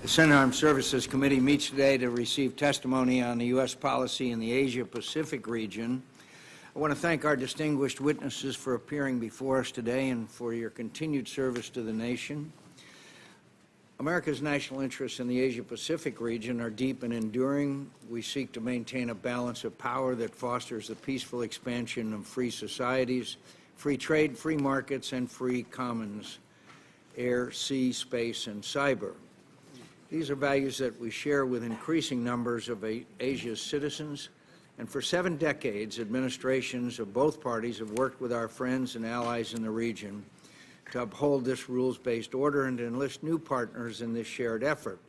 Senate Armed Services Committee meets today to receive testimony on the U.S. policy in the Asia-Pacific region. I want to thank our distinguished witnesses for appearing before us today and for your continued service to the nation. America's national interests in the Asia-Pacific region are deep and enduring. We seek to maintain a balance of power that fosters the peaceful expansion of free societies, free trade, free markets, and free commons, air, sea, space, and cyber. These are values that we share with increasing numbers of Asia's citizens, and for 7 decades, administrations of both parties have worked with our friends and allies in the region to uphold this rules-based order and to enlist new partners in this shared effort,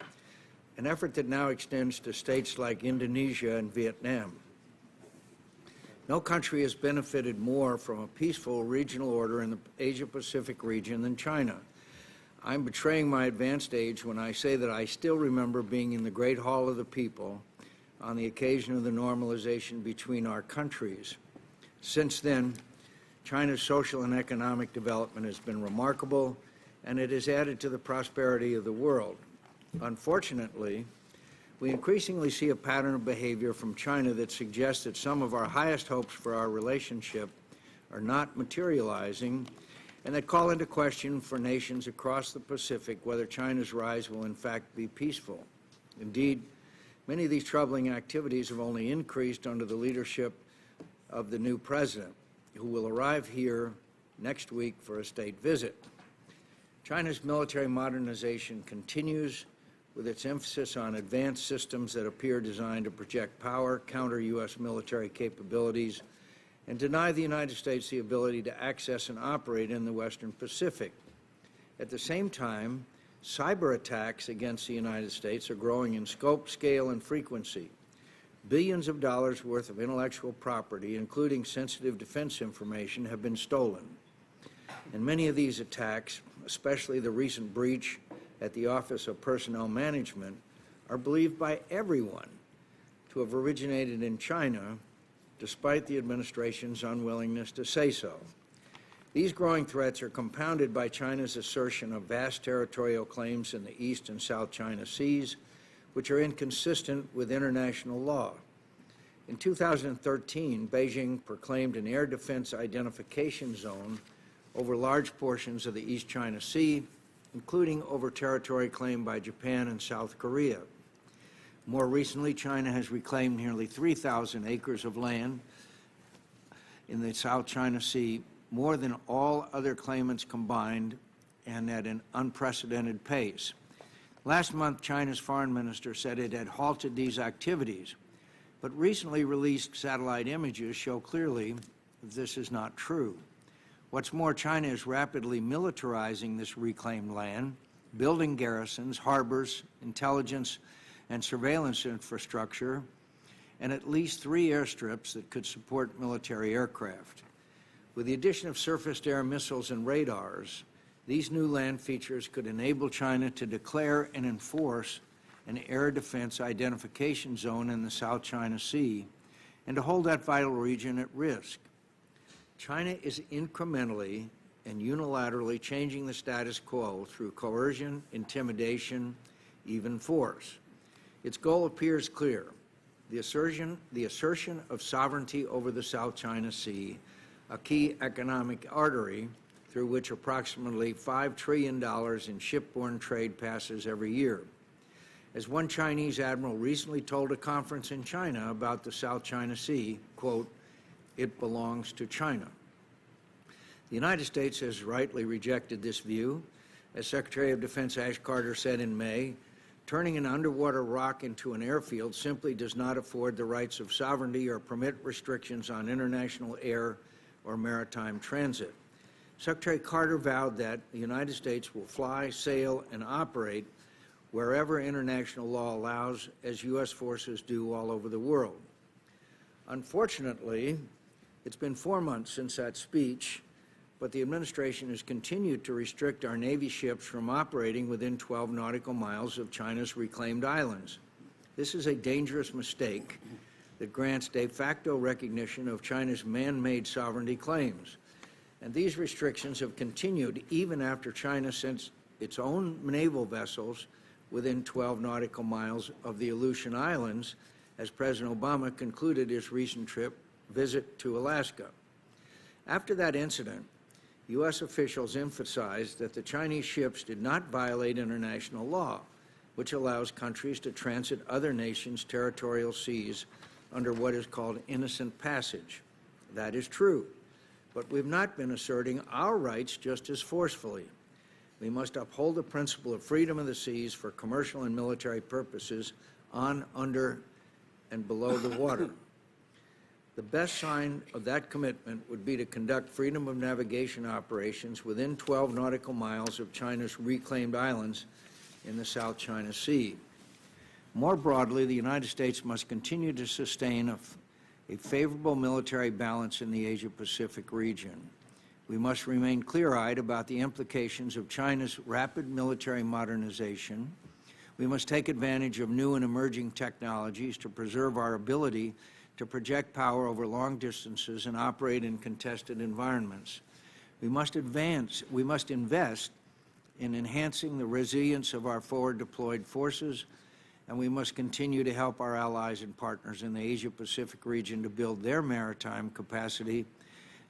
an effort that now extends to states like Indonesia and Vietnam. No country has benefited more from a peaceful regional order in the Asia-Pacific region than China. I'm betraying my advanced age when I say that I still remember being in the Great Hall of the People on the occasion of the normalization between our countries. Since then, China's social and economic development has been remarkable, and it has added to the prosperity of the world. Unfortunately, we increasingly see a pattern of behavior from China that suggests that some of our highest hopes for our relationship are not materializing, and that call into question for nations across the Pacific whether China's rise will in fact be peaceful. Indeed, many of these troubling activities have only increased under the leadership of the new president, who will arrive here next week for a state visit. China's military modernization continues with its emphasis on advanced systems that appear designed to project power, counter U.S. military capabilities, and deny the United States the ability to access and operate in the Western Pacific. At the same time, cyber attacks against the United States are growing in scope, scale, and frequency. Billions of dollars worth of intellectual property, including sensitive defense information, have been stolen. And many of these attacks, especially the recent breach at the Office of Personnel Management, are believed by everyone to have originated in China, despite the administration's unwillingness to say so. These growing threats are compounded by China's assertion of vast territorial claims in the East and South China Seas, which are inconsistent with international law. In 2013, Beijing proclaimed an air defense identification zone over large portions of the East China Sea, including over territory claimed by Japan and South Korea. More recently, China has reclaimed nearly 3,000 acres of land in the South China Sea, more than all other claimants combined, and at an unprecedented pace. Last month, China's foreign minister said it had halted these activities, but recently released satellite images show clearly that this is not true. What's more, China is rapidly militarizing this reclaimed land, building garrisons, harbors, intelligence, and surveillance infrastructure, and at least 3 airstrips that could support military aircraft. With the addition of surface-to-air missiles and radars, these new land features could enable China to declare and enforce an air defense identification zone in the South China Sea and to hold that vital region at risk. China is incrementally and unilaterally changing the status quo through coercion, intimidation, even force. Its goal appears clear: the assertion of sovereignty over the South China Sea, a key economic artery through which approximately $5 trillion in shipborne trade passes every year. As one Chinese admiral recently told a conference in China about the South China Sea, quote, "It belongs to China." The United States has rightly rejected this view. As Secretary of Defense Ash Carter said in May, turning an underwater rock into an airfield simply does not afford the rights of sovereignty or permit restrictions on international air or maritime transit. Secretary Carter vowed that the United States will fly, sail, and operate wherever international law allows, as U.S. forces do all over the world. Unfortunately, it's been 4 months since that speech, but the administration has continued to restrict our Navy ships from operating within 12 nautical miles of China's reclaimed islands. This is a dangerous mistake that grants de facto recognition of China's man-made sovereignty claims. And these restrictions have continued even after China sent its own naval vessels within 12 nautical miles of the Aleutian Islands, as President Obama concluded his recent visit to Alaska. After that incident, U.S. officials emphasized that the Chinese ships did not violate international law, which allows countries to transit other nations' territorial seas under what is called innocent passage. That is true, but we've not been asserting our rights just as forcefully. We must uphold the principle of freedom of the seas for commercial and military purposes on, under, and below the water. The best sign of that commitment would be to conduct freedom of navigation operations within 12 nautical miles of China's reclaimed islands in the South China Sea. More broadly, the United States must continue to sustain a favorable military balance in the Asia-Pacific region. We must remain clear-eyed about the implications of China's rapid military modernization. We must take advantage of new and emerging technologies to preserve our ability to project power over long distances and operate in contested environments. We must invest in enhancing the resilience of our forward-deployed forces, and we must continue to help our allies and partners in the Asia-Pacific region to build their maritime capacity,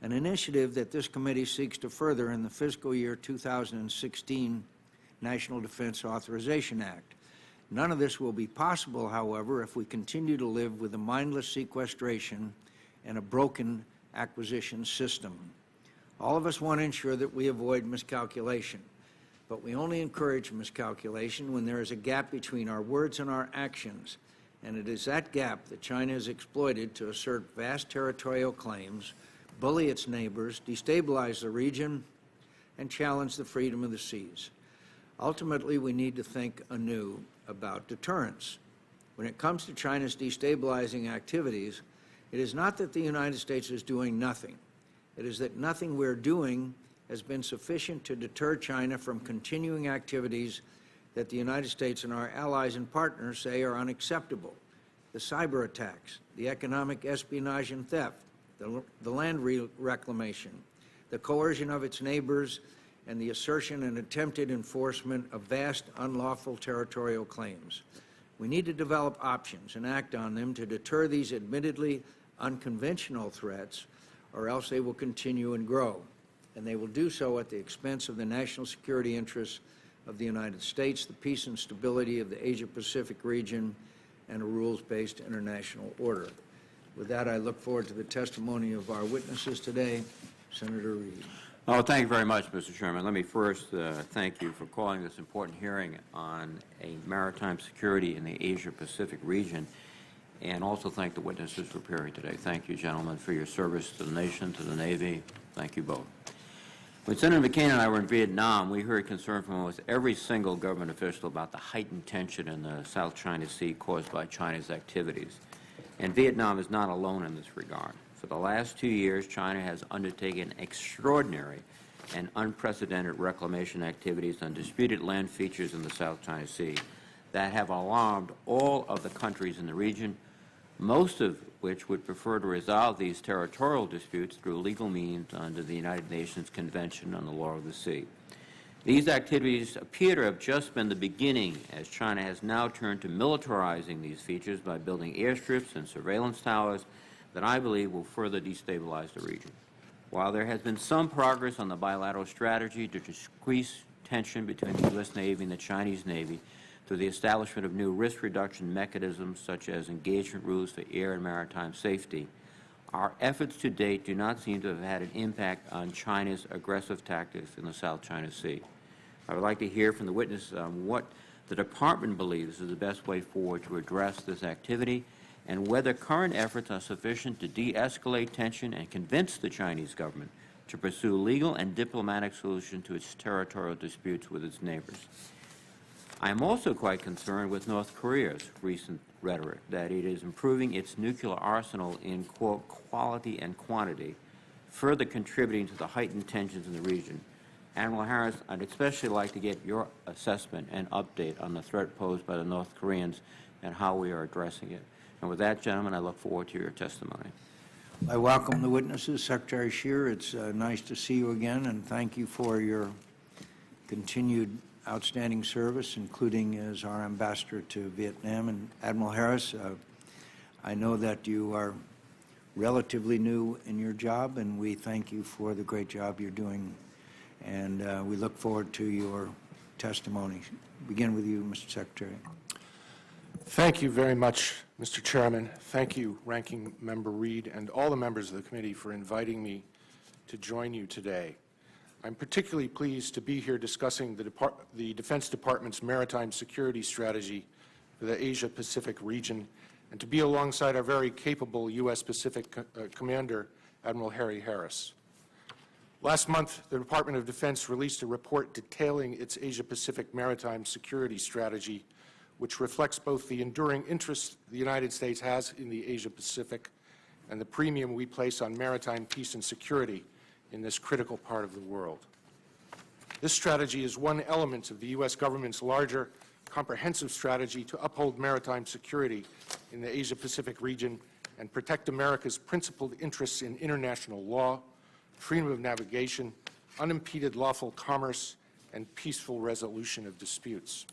an initiative that this committee seeks to further in the fiscal year 2016 National Defense Authorization Act. None of this will be possible, however, if we continue to live with a mindless sequestration and a broken acquisition system. All of us want to ensure that we avoid miscalculation, but we only encourage miscalculation when there is a gap between our words and our actions, and it is that gap that China has exploited to assert vast territorial claims, bully its neighbors, destabilize the region, and challenge the freedom of the seas. Ultimately, we need to think anew about deterrence. When it comes to China's destabilizing activities, it is not that the United States is doing nothing. It is that nothing we're doing has been sufficient to deter China from continuing activities that the United States and our allies and partners say are unacceptable. The cyber attacks, the economic espionage and theft, the land reclamation, the coercion of its neighbors, and the assertion and attempted enforcement of vast unlawful territorial claims. We need to develop options and act on them to deter these admittedly unconventional threats, or else they will continue and grow. And they will do so at the expense of the national security interests of the United States, the peace and stability of the Asia-Pacific region, and a rules-based international order. With that, I look forward to the testimony of our witnesses today. Senator Reid. Oh, thank you very much, Mr. Chairman. Let me first thank you for calling this important hearing on a maritime security in the Asia-Pacific region, and also thank the witnesses for appearing today. Thank you, gentlemen, for your service to the nation, to the Navy. Thank you both. When Senator McCain and I were in Vietnam, we heard concern from almost every single government official about the heightened tension in the South China Sea caused by China's activities. And Vietnam is not alone in this regard. For the last 2 years, China has undertaken extraordinary and unprecedented reclamation activities on disputed land features in the South China Sea that have alarmed all of the countries in the region, most of which would prefer to resolve these territorial disputes through legal means under the United Nations Convention on the Law of the Sea. These activities appear to have just been the beginning, as China has now turned to militarizing these features by building airstrips and surveillance towers that I believe will further destabilize the region. While there has been some progress on the bilateral strategy to decrease tension between the U.S. Navy and the Chinese Navy through the establishment of new risk reduction mechanisms such as engagement rules for air and maritime safety, our efforts to date do not seem to have had an impact on China's aggressive tactics in the South China Sea. I would like to hear from the witness what the Department believes is the best way forward to address this activity, and whether current efforts are sufficient to de-escalate tension and convince the Chinese government to pursue legal and diplomatic solutions to its territorial disputes with its neighbors. I am also quite concerned with North Korea's recent rhetoric that it is improving its nuclear arsenal in, quote, quality and quantity, further contributing to the heightened tensions in the region. Admiral Harris, I'd especially like to get your assessment and update on the threat posed by the North Koreans and how we are addressing it. And with that, gentlemen, I look forward to your testimony. I welcome the witnesses. Secretary Shear, it's nice to see you again, and thank you for your continued outstanding service, including as our ambassador to Vietnam. And Admiral Harris, I know that you are relatively new in your job, and we thank you for the great job you're doing. And we look forward to your testimony. Begin with you, Mr. Secretary. Thank you very much, Mr. Chairman. Thank you, Ranking Member Reed, and all the members of the committee for inviting me to join you today. I'm particularly pleased to be here discussing the Defense Department's maritime security strategy for the Asia-Pacific region, and to be alongside our very capable U.S. Pacific Commander, Admiral Harry Harris. Last month, the Department of Defense released a report detailing its Asia-Pacific maritime security strategy, which reflects both the enduring interest the United States has in the Asia-Pacific and the premium we place on maritime peace and security in this critical part of the world. This strategy is one element of the U.S. government's larger, comprehensive strategy to uphold maritime security in the Asia-Pacific region and protect America's principled interests in international law, freedom of navigation, unimpeded lawful commerce, and peaceful resolution of disputes.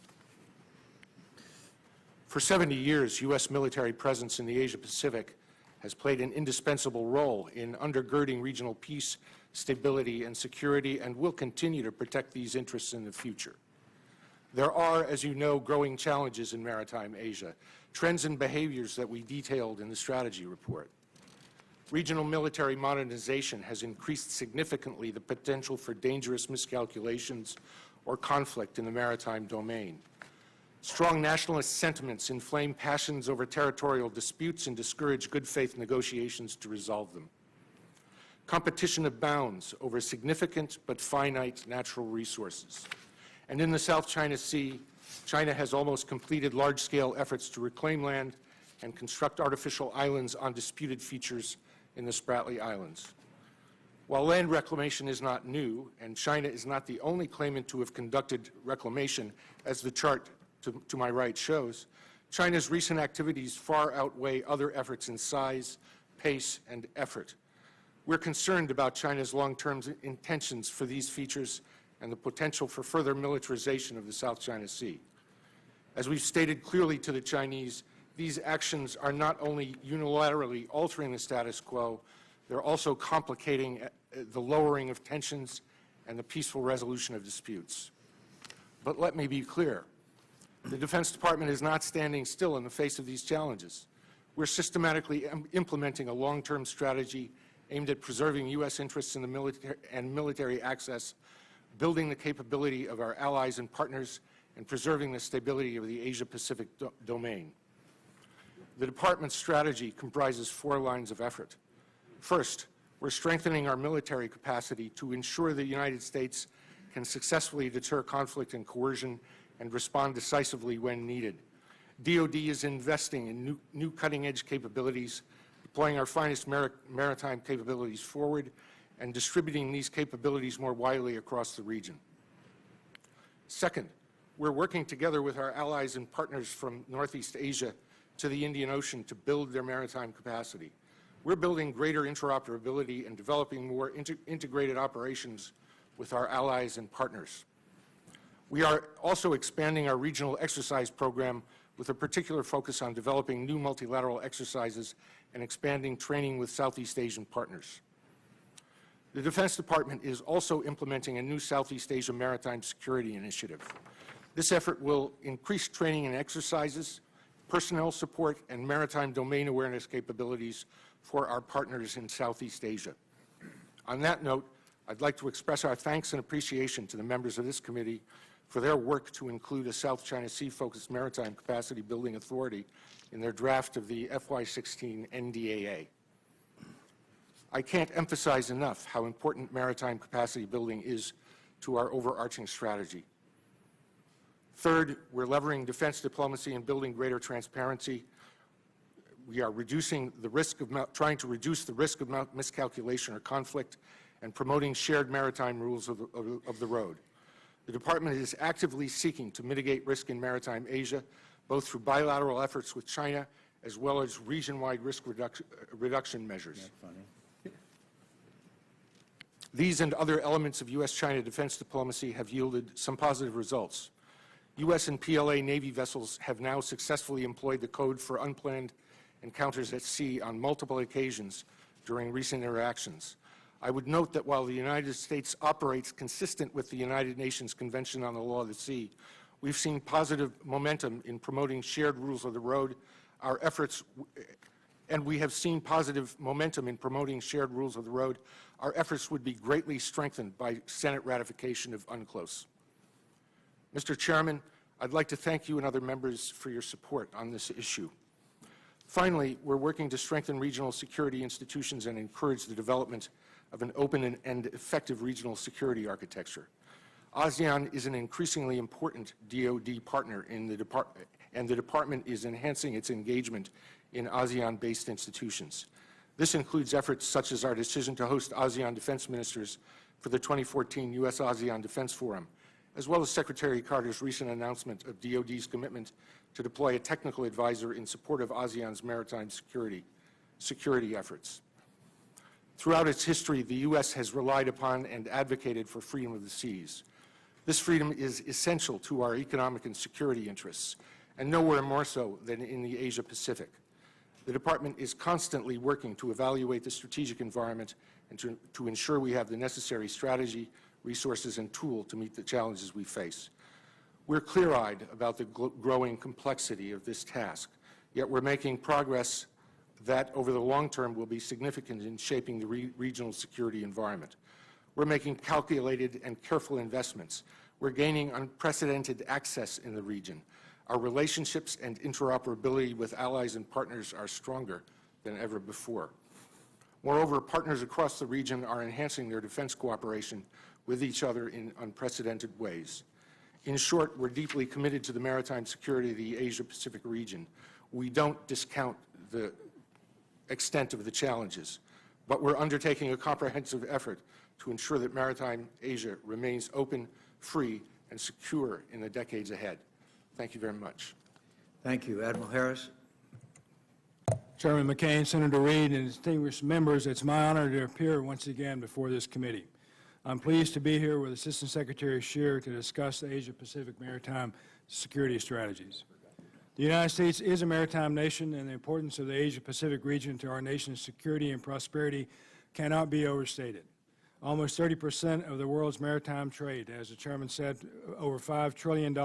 For 70 years, U.S. military presence in the Asia-Pacific has played an indispensable role in undergirding regional peace, stability, and security, and will continue to protect these interests in the future. There are, as you know, growing challenges in maritime Asia, trends and behaviors that we detailed in the strategy report. Regional military modernization has increased significantly the potential for dangerous miscalculations or conflict in the maritime domain. Strong nationalist sentiments inflame passions over territorial disputes and discourage good faith negotiations to resolve them. Competition abounds over significant but finite natural resources. And in the South China Sea, China has almost completed large-scale efforts to reclaim land and construct artificial islands on disputed features in the Spratly Islands. While land reclamation is not new, and China is not the only claimant to have conducted reclamation, as the chart to my right shows, China's recent activities far outweigh other efforts in size, pace, and effort. We're concerned about China's long-term intentions for these features and the potential for further militarization of the South China Sea. As we've stated clearly to the Chinese, these actions are not only unilaterally altering the status quo, they're also complicating the lowering of tensions and the peaceful resolution of disputes. But let me be clear. The Defense Department is not standing still in the face of these challenges. We're systematically implementing a long-term strategy aimed at preserving U.S. interests in the military access, building the capability of our allies and partners, and preserving the stability of the Asia-Pacific domain. The Department's strategy comprises 4 lines of effort. First, we're strengthening our military capacity to ensure the United States can successfully deter conflict and coercion and respond decisively when needed. DoD is investing in new cutting-edge capabilities, deploying our finest maritime capabilities forward, and distributing these capabilities more widely across the region. Second, we're working together with our allies and partners from Northeast Asia to the Indian Ocean to build their maritime capacity. We're building greater interoperability and developing more integrated operations with our allies and partners. We are also expanding our regional exercise program with a particular focus on developing new multilateral exercises and expanding training with Southeast Asian partners. The Defense Department is also implementing a new Southeast Asia maritime security initiative. This effort will increase training and exercises, personnel support, and maritime domain awareness capabilities for our partners in Southeast Asia. On that note, I'd like to express our thanks and appreciation to the members of this committee for their work to include a South China Sea-focused maritime capacity building authority in their draft of the FY16 NDAA. I can't emphasize enough how important maritime capacity building is to our overarching strategy. Third, we're leveraging defense diplomacy and building greater transparency. We are trying to reduce the risk of miscalculation or conflict and promoting shared maritime rules of the road. The Department is actively seeking to mitigate risk in maritime Asia, both through bilateral efforts with China as well as region-wide risk reduction measures. These and other elements of U.S.-China defense diplomacy have yielded some positive results. U.S. and PLA Navy vessels have now successfully employed the code for unplanned encounters at sea on multiple occasions during recent interactions. I would note that while the United States operates consistent with the United Nations Convention on the Law of the Sea, we've seen positive momentum in promoting shared rules of the road. Our efforts, and we have seen positive momentum in promoting shared rules of the road. Our efforts would be greatly strengthened by Senate ratification of UNCLOS. Mr. Chairman, I'd like to thank you and other members for your support on this issue. Finally, we're working to strengthen regional security institutions and encourage the development of an open and effective regional security architecture. ASEAN is an increasingly important DoD partner in the department, and the department is enhancing its engagement in ASEAN-based institutions. This includes efforts such as our decision to host ASEAN defense ministers for the 2014 U.S.-ASEAN Defense Forum, as well as Secretary Carter's recent announcement of DoD's commitment to deploy a technical advisor in support of ASEAN's maritime security efforts. Throughout its history, the U.S. has relied upon and advocated for freedom of the seas. This freedom is essential to our economic and security interests, and nowhere more so than in the Asia-Pacific. The Department is constantly working to evaluate the strategic environment and to ensure we have the necessary strategy, resources, and tool to meet the challenges we face. We're clear-eyed about the growing complexity of this task, yet we're making progress that over the long term will be significant in shaping the regional security environment. We're making calculated and careful investments. We're gaining unprecedented access in the region. Our relationships and interoperability with allies and partners are stronger than ever before. Moreover, partners across the region are enhancing their defense cooperation with each other in unprecedented ways. In short, we're deeply committed to the maritime security of the Asia-Pacific region. We don't discount the extent of the challenges, but we're undertaking a comprehensive effort to ensure that maritime Asia remains open, free, and secure in the decades ahead. Thank you very much. Thank you. Admiral Harris. Chairman McCain, Senator Reid, and distinguished members, it's my honor to appear once again before this committee. I'm pleased to be here with Assistant Secretary Shear to discuss the Asia-Pacific maritime security strategies. The United States is a maritime nation, and the importance of the Asia-Pacific region to our nation's security and prosperity cannot be overstated. Almost 30% of the world's maritime trade, as the Chairman said, over $5 trillion,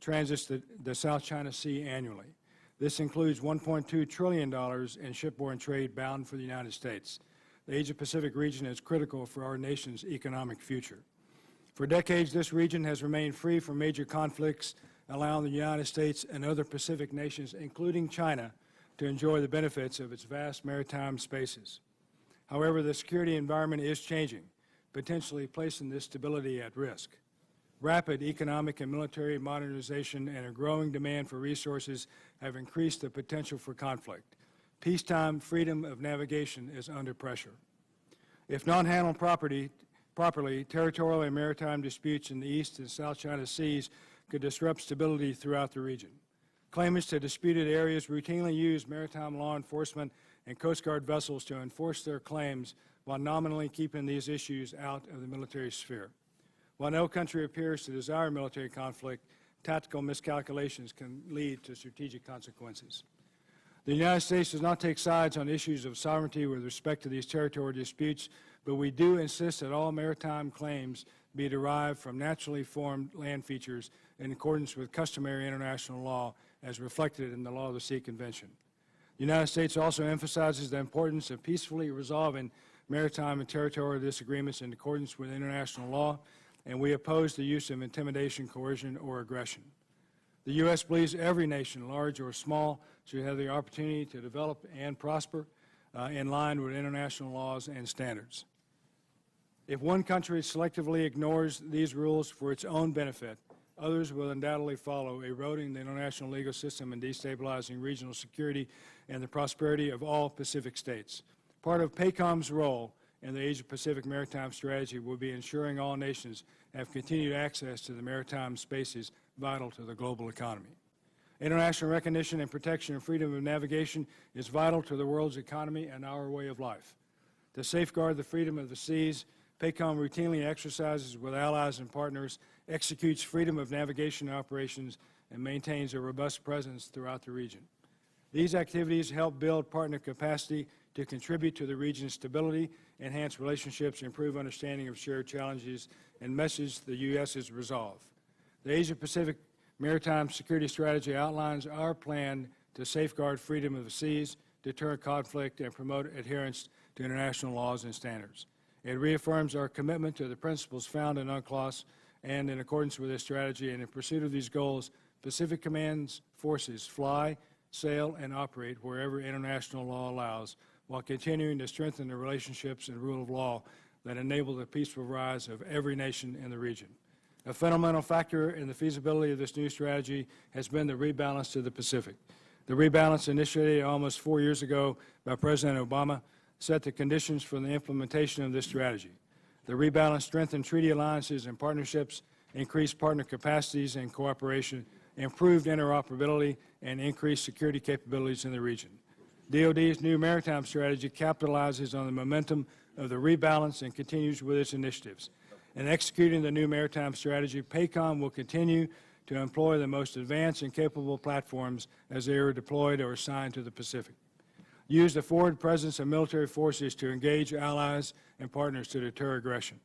transits the South China Sea annually. This includes $1.2 trillion in shipborne trade bound for the United States. The Asia-Pacific region is critical for our nation's economic future. For decades, this region has remained free from major conflicts, allowing the United States and other Pacific nations, including China, to enjoy the benefits of its vast maritime spaces. However, the security environment is changing, potentially placing this stability at risk. Rapid economic and military modernization and a growing demand for resources have increased the potential for conflict. Peacetime freedom of navigation is under pressure. If not handled properly, territorial and maritime disputes in the East and South China Seas could disrupt stability throughout the region. Claimants to disputed areas routinely use maritime law enforcement and Coast Guard vessels to enforce their claims while nominally keeping these issues out of the military sphere. While no country appears to desire military conflict, tactical miscalculations can lead to strategic consequences. The United States does not take sides on issues of sovereignty with respect to these territorial disputes, but we do insist that all maritime claims be derived from naturally formed land features in accordance with customary international law as reflected in the Law of the Sea Convention. The United States also emphasizes the importance of peacefully resolving maritime and territorial disagreements in accordance with international law, and we oppose the use of intimidation, coercion, or aggression. The U.S. believes every nation, large or small, should have the opportunity to develop and prosper in line with international laws and standards. If one country selectively ignores these rules for its own benefit, others will undoubtedly follow, eroding the international legal system and destabilizing regional security and the prosperity of all Pacific states. Part of PACOM's role in the Asia-Pacific maritime strategy will be ensuring all nations have continued access to the maritime spaces vital to the global economy. International recognition and protection of freedom of navigation is vital to the world's economy and our way of life. To safeguard the freedom of the seas, PACOM routinely exercises with allies and partners, executes freedom of navigation operations, and maintains a robust presence throughout the region. These activities help build partner capacity to contribute to the region's stability, enhance relationships, improve understanding of shared challenges, and message the U.S.'s resolve. The Asia-Pacific Maritime Security Strategy outlines our plan to safeguard freedom of the seas, deter conflict, and promote adherence to international laws and standards. It reaffirms our commitment to the principles found in UNCLOS, and in accordance with this strategy and in pursuit of these goals, Pacific Command's forces fly, sail, and operate wherever international law allows, while continuing to strengthen the relationships and rule of law that enable the peaceful rise of every nation in the region. A fundamental factor in the feasibility of this new strategy has been the rebalance to the Pacific. The rebalance, initiated almost 4 years ago by President Obama, set the conditions for the implementation of this strategy. The rebalance strengthened treaty alliances and partnerships, increased partner capacities and cooperation, improved interoperability, and increased security capabilities in the region. DoD's new maritime strategy capitalizes on the momentum of the rebalance and continues with its initiatives. In executing the new maritime strategy, PACOM will continue to employ the most advanced and capable platforms as they are deployed or assigned to the Pacific. Use the forward presence of military forces to engage allies and partners to deter aggression.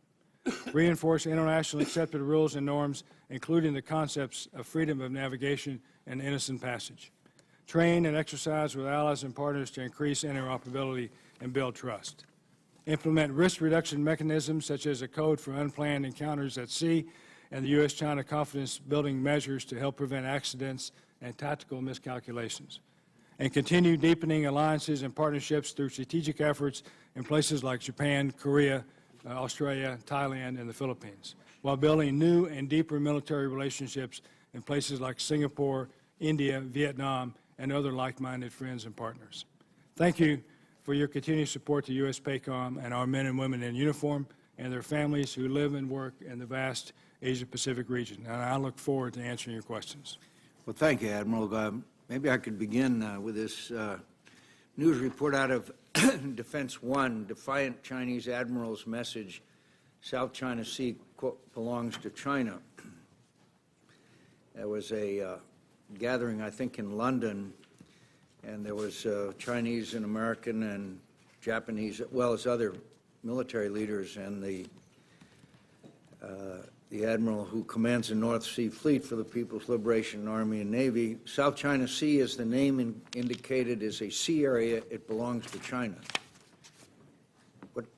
Reinforce internationally accepted rules and norms, including the concepts of freedom of navigation and innocent passage. Train and exercise with allies and partners to increase interoperability and build trust. Implement risk reduction mechanisms such as a code for unplanned encounters at sea and the U.S.-China confidence building measures to help prevent accidents and tactical miscalculations. And continue deepening alliances and partnerships through strategic efforts in places like Japan, Korea, Australia, Thailand, and the Philippines, while building new and deeper military relationships in places like Singapore, India, Vietnam, and other like-minded friends and partners. Thank you for your continued support to U.S. PACOM and our men and women in uniform and their families who live and work in the vast Asia-Pacific region. And I look forward to answering your questions. Well, thank you, Admiral. Maybe I could begin with this news report out of Defense One, defiant Chinese admiral's message, South China Sea, quote, belongs to China. There was a gathering, I think, in London, and there was Chinese and American and Japanese, as well as other military leaders, and the admiral who commands the North Sea Fleet for the People's Liberation Army and Navy. South China Sea, as the name indicated, is a sea area. It belongs to China.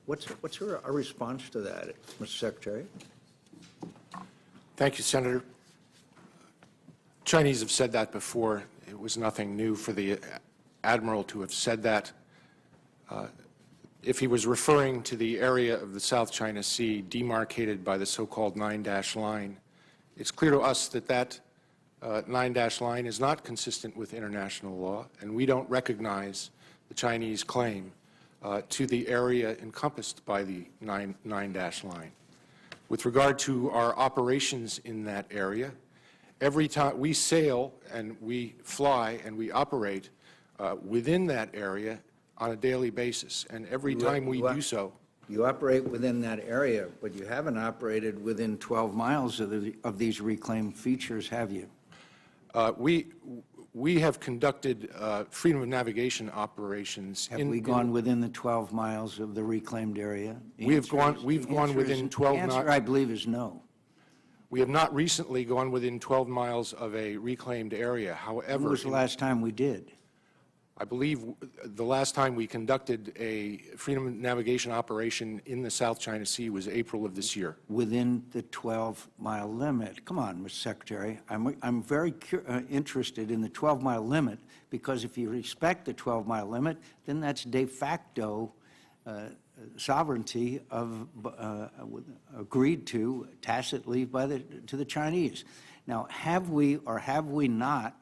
What's our response to that, Mr. Secretary? Thank you, Senator. Chinese have said that before. It was nothing new for the admiral to have said that. If he was referring to the area of the South China Sea demarcated by the so-called 9-dash line, it's clear to us that that 9-dash line is not consistent with international law, and we don't recognize the Chinese claim to the area encompassed by the 9-dash line. With regard to our operations in that area, every time we sail and we fly and we operate within that area on a daily basis, and every time we do so. You operate within that area, but you haven't operated within 12 miles of these reclaimed features, have you? We have conducted freedom of navigation operations. Have we gone within the 12 miles of the reclaimed area? We've gone within 12 miles. The answer, I believe, is no. We have not recently gone within 12 miles of a reclaimed area. However, when was the last time we did? I believe the last time we conducted a freedom of navigation operation in the South China Sea was April of this year. Within the 12-mile limit. Come on, Mr. Secretary. I'm very interested in the 12-mile limit, because if you respect the 12-mile limit, then that's de facto sovereignty of agreed to tacitly to the Chinese. Now, have we or have we not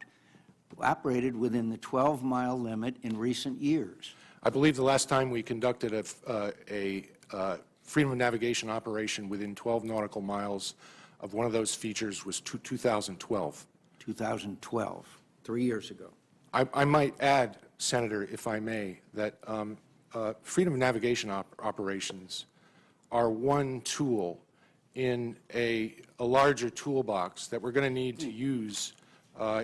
operated within the 12-mile limit in recent years? I believe the last time we conducted a freedom of navigation operation within 12 nautical miles of one of those features was 2012. 2012, 3 years ago. I might add, Senator, if I may, that freedom of navigation operations are one tool in a larger toolbox that we're going to need to use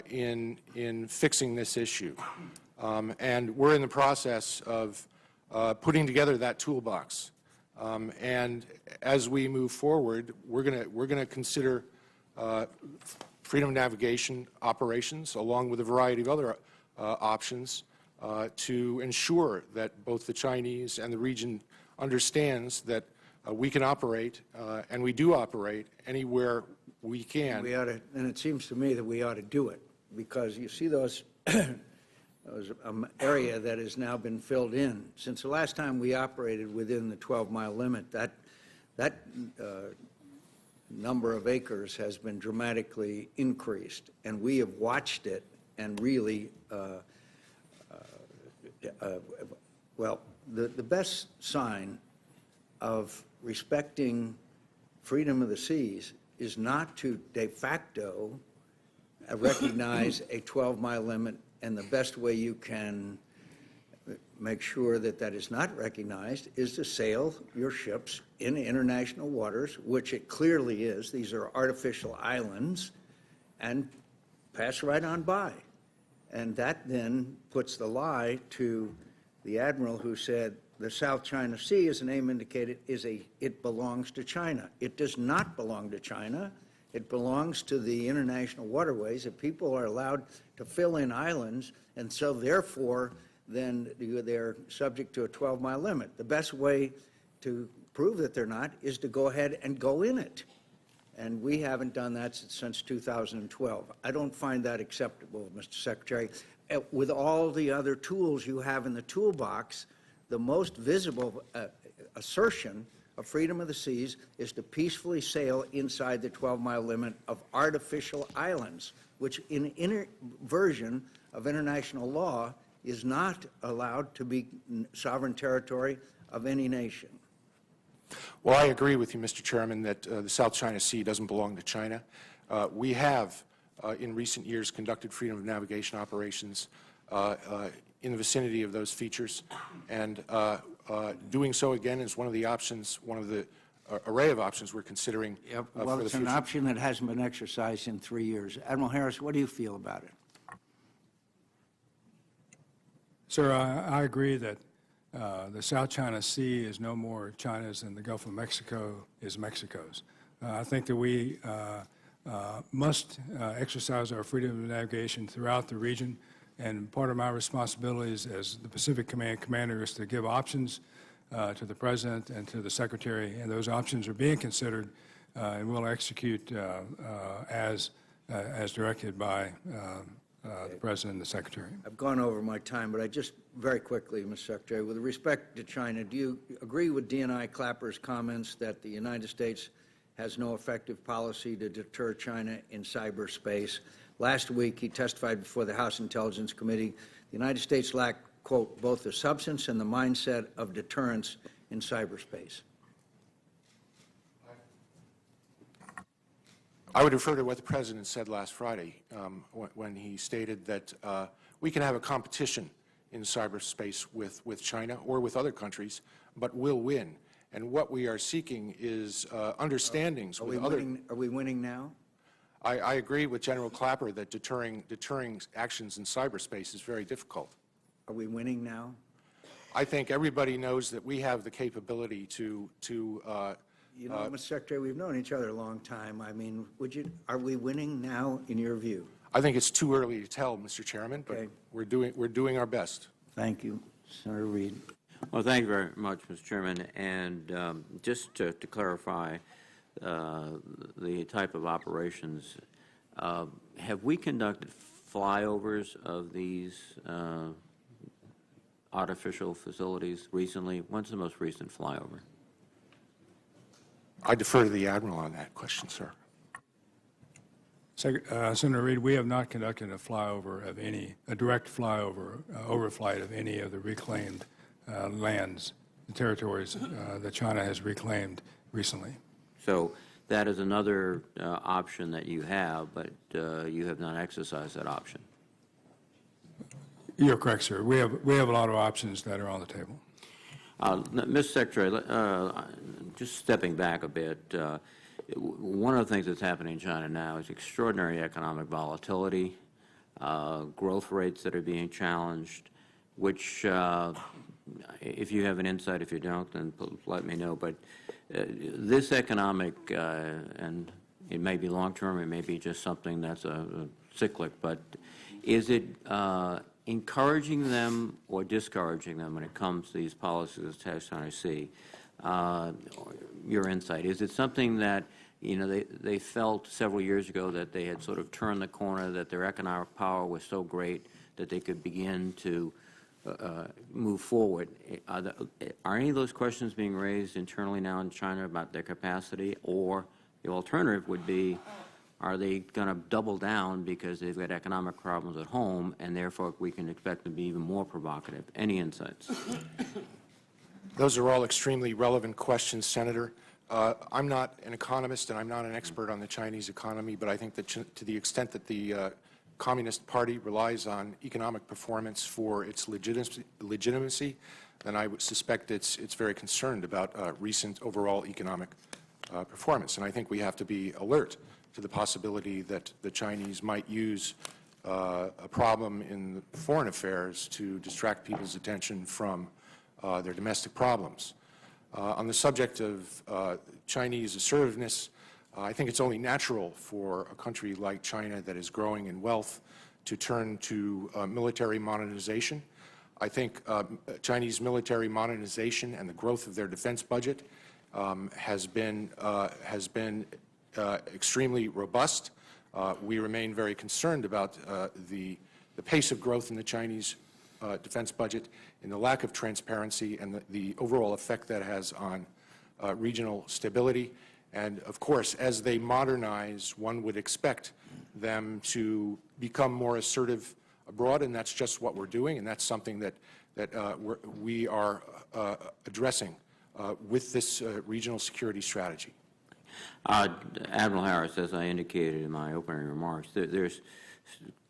in fixing this issue. And we're in the process of putting together that toolbox. And as we move forward, we're going to consider freedom of navigation operations along with a variety of other options to ensure that both the Chinese and the region understands that we can operate, and we do operate, anywhere we can. We ought to, and it seems to me that we ought to do it, because you see those, those area that has now been filled in. Since the last time we operated within the 12-mile limit, that number of acres has been dramatically increased, and we have watched it and really, well, the best sign of respecting freedom of the seas is not to de facto recognize a 12-mile limit, and the best way you can make sure that that is not recognized is to sail your ships in international waters, which it clearly is. These are artificial islands, and pass right on by. And that then puts the lie to the Admiral who said the South China Sea, as the name indicated, it belongs to China. It does not belong to China. It belongs to the international waterways. If people are allowed to fill in islands, and so therefore then they're subject to a 12-mile limit. The best way to prove that they're not is to go ahead and go in it. And we haven't done that since 2012. I don't find that acceptable, Mr. Secretary. With all the other tools you have in the toolbox, the most visible assertion of freedom of the seas is to peacefully sail inside the 12-mile limit of artificial islands, which in version of international law is not allowed to be sovereign territory of any nation. Well, I agree with you, Mr. Chairman, that the South China Sea doesn't belong to China. We have, in recent years, conducted freedom of navigation operations in the vicinity of those features, and doing so again is one of the options, one of the array of options we're considering Yep. for Well, the it's future. an option that hasn't been exercised in 3 years. Admiral Harris, what do you feel about it? Sir, I agree that the South China Sea is no more China's than the Gulf of Mexico is Mexico's. I think that we must exercise our freedom of navigation throughout the region, and part of my responsibilities as the Pacific Command Commander is to give options to the President and to the Secretary, and those options are being considered, and we'll execute as directed by the President and the Secretary. I've gone over my time, but I just very quickly, Mr. Secretary, with respect to China, do you agree with D&I Clapper's comments that the United States has no effective policy to deter China in cyberspace? Last week, he testified before the House Intelligence Committee. The United States lacked, quote, both the substance and the mindset of deterrence in cyberspace. I would refer to what the President said last Friday when he stated that we can have a competition in cyberspace with China or with other countries, but we'll win. And what we are seeking is understandings with other... Are we winning now? I agree with General Clapper that deterring actions in cyberspace is very difficult. Are we winning now? I think everybody knows that we have the capability to You know, Mr. Secretary, we've known each other a long time. I mean, are we winning now, in your view? I think it's too early to tell, Mr. Chairman, but Okay. we're doing our best. Thank you, Senator Reid. Well, thank you very much, Mr. Chairman. And just to clarify the type of operations, have we conducted flyovers of these artificial facilities recently? When's the most recent flyover? I defer to the Admiral on that question, sir. Senator Reid, we have not conducted a direct flyover, overflight of any of the reclaimed lands, the territories that China has reclaimed recently. So that is another option that you have, but you have not exercised that option. You're correct, sir. We have a lot of options that are on the table. Mr. Secretary, just stepping back a bit, one of the things that's happening in China now is extraordinary economic volatility, growth rates that are being challenged, which, if you have an insight, if you don't, then let me know. But this economic, and it may be long-term, it may be just something that's a cyclic, but is it encouraging them or discouraging them when it comes to these policies as tax on see? Your insight, is it something that, you know, they felt several years ago that they had sort of turned the corner, that their economic power was so great that they could begin to move forward? Are any of those questions being raised internally now in China about their capacity, or the alternative would be, are they going to double down because they've got economic problems at home, and therefore we can expect them to be even more provocative? Any insights? Those are all extremely relevant questions, Senator. I'm not an economist and I'm not an expert on the Chinese economy, but I think that to the extent that the Communist Party relies on economic performance for its legitimacy, then I would suspect it's very concerned about recent overall economic performance. And I think we have to be alert to the possibility that the Chinese might use a problem in foreign affairs to distract people's attention from their domestic problems. On the subject of Chinese assertiveness, I think it's only natural for a country like China that is growing in wealth to turn to military modernization. I think Chinese military modernization and the growth of their defense budget has been extremely robust. We remain very concerned about the pace of growth in the Chinese defense budget, and the lack of transparency and the overall effect that has on regional stability. And of course, as they modernize, one would expect them to become more assertive abroad, and that's just what we're doing, and that's something that we are addressing with this regional security strategy. Admiral Harris, as I indicated in my opening remarks, there's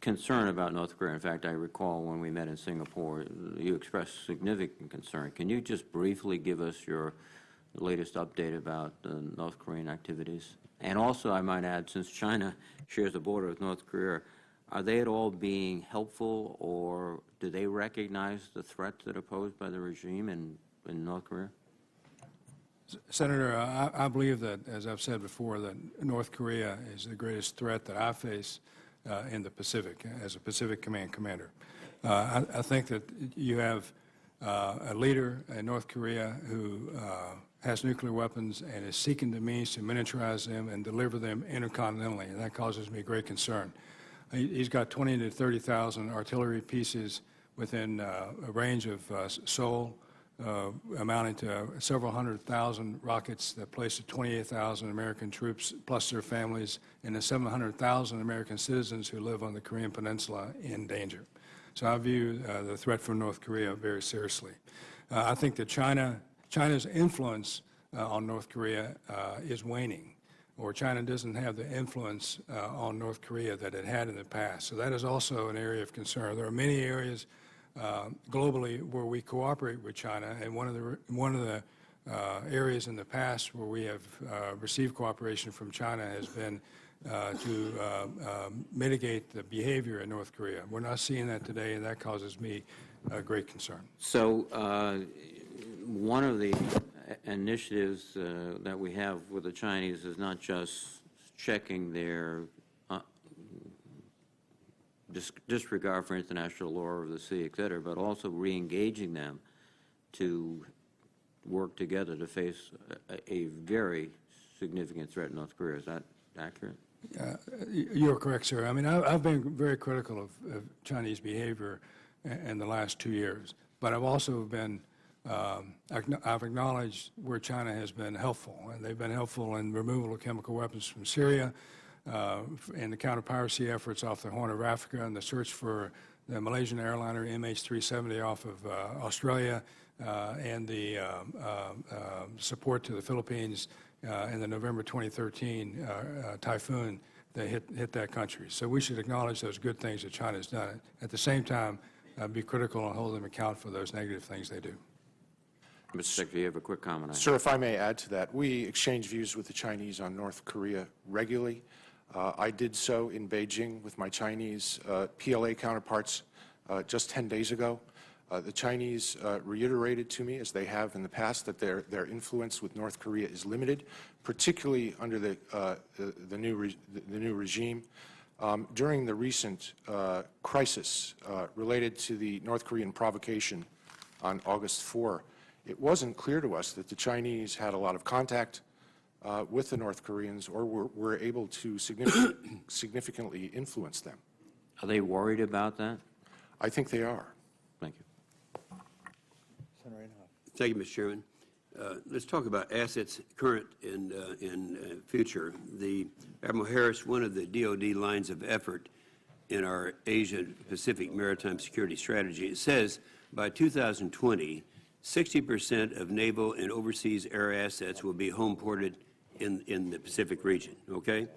concern about North Korea. In fact, I recall when we met in Singapore, you expressed significant concern. Can you just briefly give us your latest update about the North Korean activities? And also, I might add, since China shares a border with North Korea, are they at all being helpful, or do they recognize the threats that are posed by the regime in North Korea? Senator, I believe that, as I've said before, that North Korea is the greatest threat that I face in the Pacific, as a Pacific Command commander. I think that you have a leader in North Korea who has nuclear weapons and is seeking the means to miniaturize them and deliver them intercontinentally, and that causes me great concern. He's got 20,000 to 30,000 artillery pieces within a range of Seoul, amounting to several 100,000 rockets that place 28,000 American troops plus their families and the 700,000 American citizens who live on the Korean Peninsula in danger. So I view the threat from North Korea very seriously. I think that China's influence on North Korea is waning, or China doesn't have the influence on North Korea that it had in the past. So that is also an area of concern. There are many areas globally where we cooperate with China, and one of the areas in the past where we have received cooperation from China has been to mitigate the behavior in North Korea. We're not seeing that today, and that causes me great concern. So one of the initiatives that we have with the Chinese is not just checking their disregard for international law of the sea, et cetera, but also re-engaging them to work together to face a very significant threat in North Korea. Is that accurate? You're correct, sir. I mean, I've been very critical of Chinese behavior in the last 2 years, but I've also been, I've acknowledged where China has been helpful, and they've been helpful in removal of chemical weapons from Syria, and the counter-piracy efforts off the Horn of Africa, and the search for the Malaysian airliner MH370 off of Australia, and the support to the Philippines in the November 2013 typhoon that hit that country. So we should acknowledge those good things that China has done. At the same time, be critical and hold them account for those negative things they do. Mr. Secretary, you have a quick comment on that? Sir, if I may add to that, we exchange views with the Chinese on North Korea regularly. I did so in Beijing with my Chinese PLA counterparts just 10 days ago. The Chinese reiterated to me, as they have in the past, that their influence with North Korea is limited, particularly under the new regime. During the recent crisis related to the North Korean provocation on August 4, it wasn't clear to us that the Chinese had a lot of contact with the North Koreans or were able to significantly influence them. Are they worried about that? I think they are. Thank you. Senator Inhofe. Thank you, Mr. Chairman. Let's talk about assets current and future. The Admiral Harris, one of the DoD lines of effort in our Asia-Pacific Maritime Security Strategy, it says by 2020, 60% of naval and overseas air assets will be home ported in the Pacific region, okay?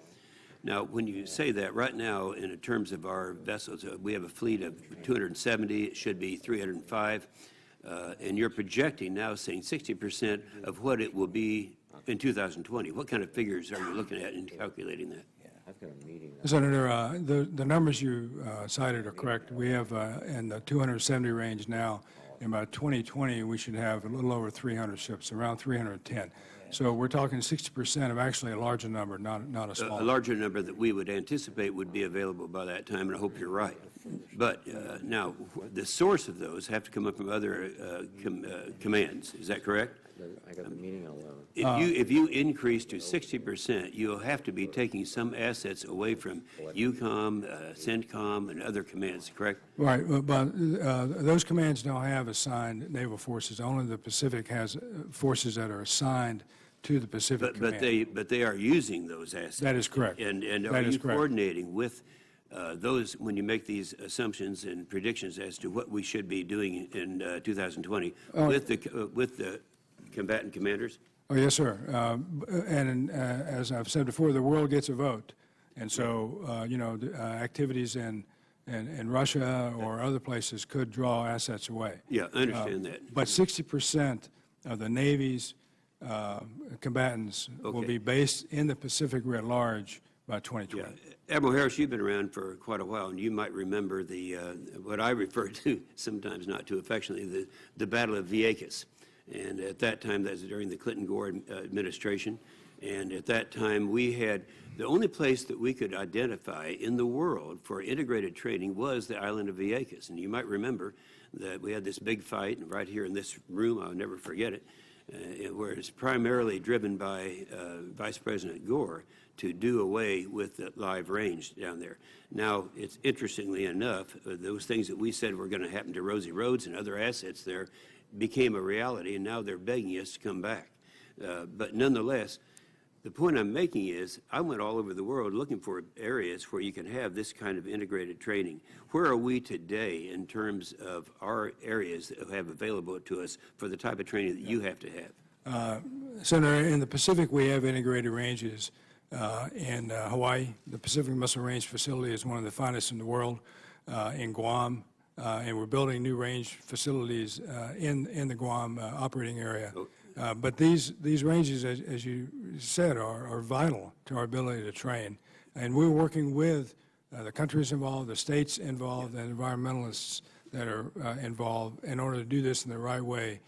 Now, when you say that, right now, in terms of our vessels, we have a fleet of 270, it should be 305, and you're projecting now saying 60% of what it will be in 2020. What kind of figures are you looking at in calculating that? I've got a meeting. Senator, the numbers you cited are correct. We have in the 270 range now. In by 2020, we should have a little over 300 ships, around 310. So we're talking 60% of actually a larger number, not a small. A larger number that we would anticipate would be available by that time, and I hope you're right. But now, the source of those have to come up from other commands. Is that correct? I got a meeting at 11. If you increase to 60%, you'll have to be taking some assets away from EUCOM, CENTCOM, and other commands, correct? Right, but those commands don't have assigned naval forces. Only the Pacific has forces that are assigned to the Pacific Command. But they are using those assets. That is correct. And That are is you correct. coordinating with those when you make these assumptions and predictions as to what we should be doing in 2020 with the combatant commanders? Oh, yes, sir. As I've said before, the world gets a vote. And so, activities in Russia or other places could draw assets away. Yeah, I understand that. But 60% of the Navy's combatants will be based in the Pacific writ large by 2020. Yeah. Admiral Harris, you've been around for quite a while, and you might remember the what I refer to, sometimes not too affectionately, the Battle of Vieques. And at that time, that was during the Clinton-Gore administration, and at that time we had, the only place that we could identify in the world for integrated training was the island of Vieques. And you might remember that we had this big fight right here in this room, I'll never forget it, where it's primarily driven by Vice President Gore to do away with the live range down there. Now, it's interestingly enough, those things that we said were going to happen to Rosie Roads and other assets there became a reality, and now they're begging us to come back. But nonetheless, the point I'm making is I went all over the world looking for areas where you can have this kind of integrated training. Where are we today in terms of our areas that have available to us for the type of training that you have to have? Senator, in the Pacific, we have integrated ranges. In Hawaii, the Pacific Missile Range facility is one of the finest in the world. In Guam, and we're building new range facilities in the Guam operating area. But these ranges, as you said, are vital to our ability to train. And we're working with the countries involved, the states involved, and environmentalists that are involved in order to do this in the right way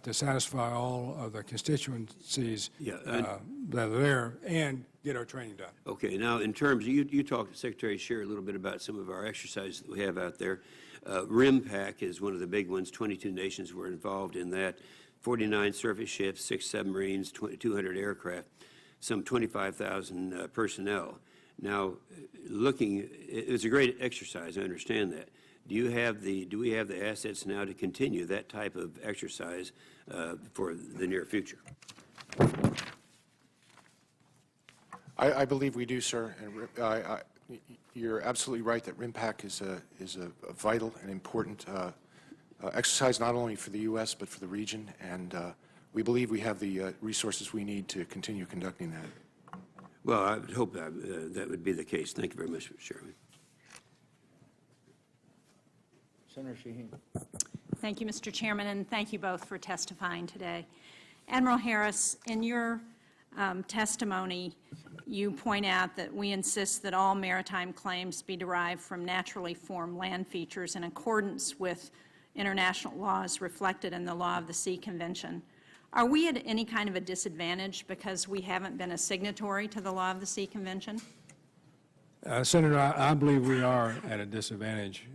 to satisfy all of the constituencies that are there and get our training done. Okay, now in terms, you talked to Secretary Shear a little bit about some of our exercises that we have out there. RIMPAC is one of the big ones. 22 nations were involved in that. 49 surface ships, 6 submarines, 200 aircraft, some 25,000 personnel. Now, it was a great exercise, I understand that. Do we have the assets now to continue that type of exercise for the near future? I believe we do, sir. And you're absolutely right that RIMPAC is a vital and important exercise not only for the U.S. but for the region, and we believe we have the resources we need to continue conducting that. Well, I would hope that would be the case. Thank you very much, Mr. Chairman. Senator Shaheen. Thank you, Mr. Chairman, and thank you both for testifying today. Admiral Harris, in your testimony, you point out that we insist that all maritime claims be derived from naturally formed land features in accordance with international laws reflected in the Law of the Sea Convention. Are we at any kind of a disadvantage because we haven't been a signatory to the Law of the Sea Convention? Senator, I believe we are at a disadvantage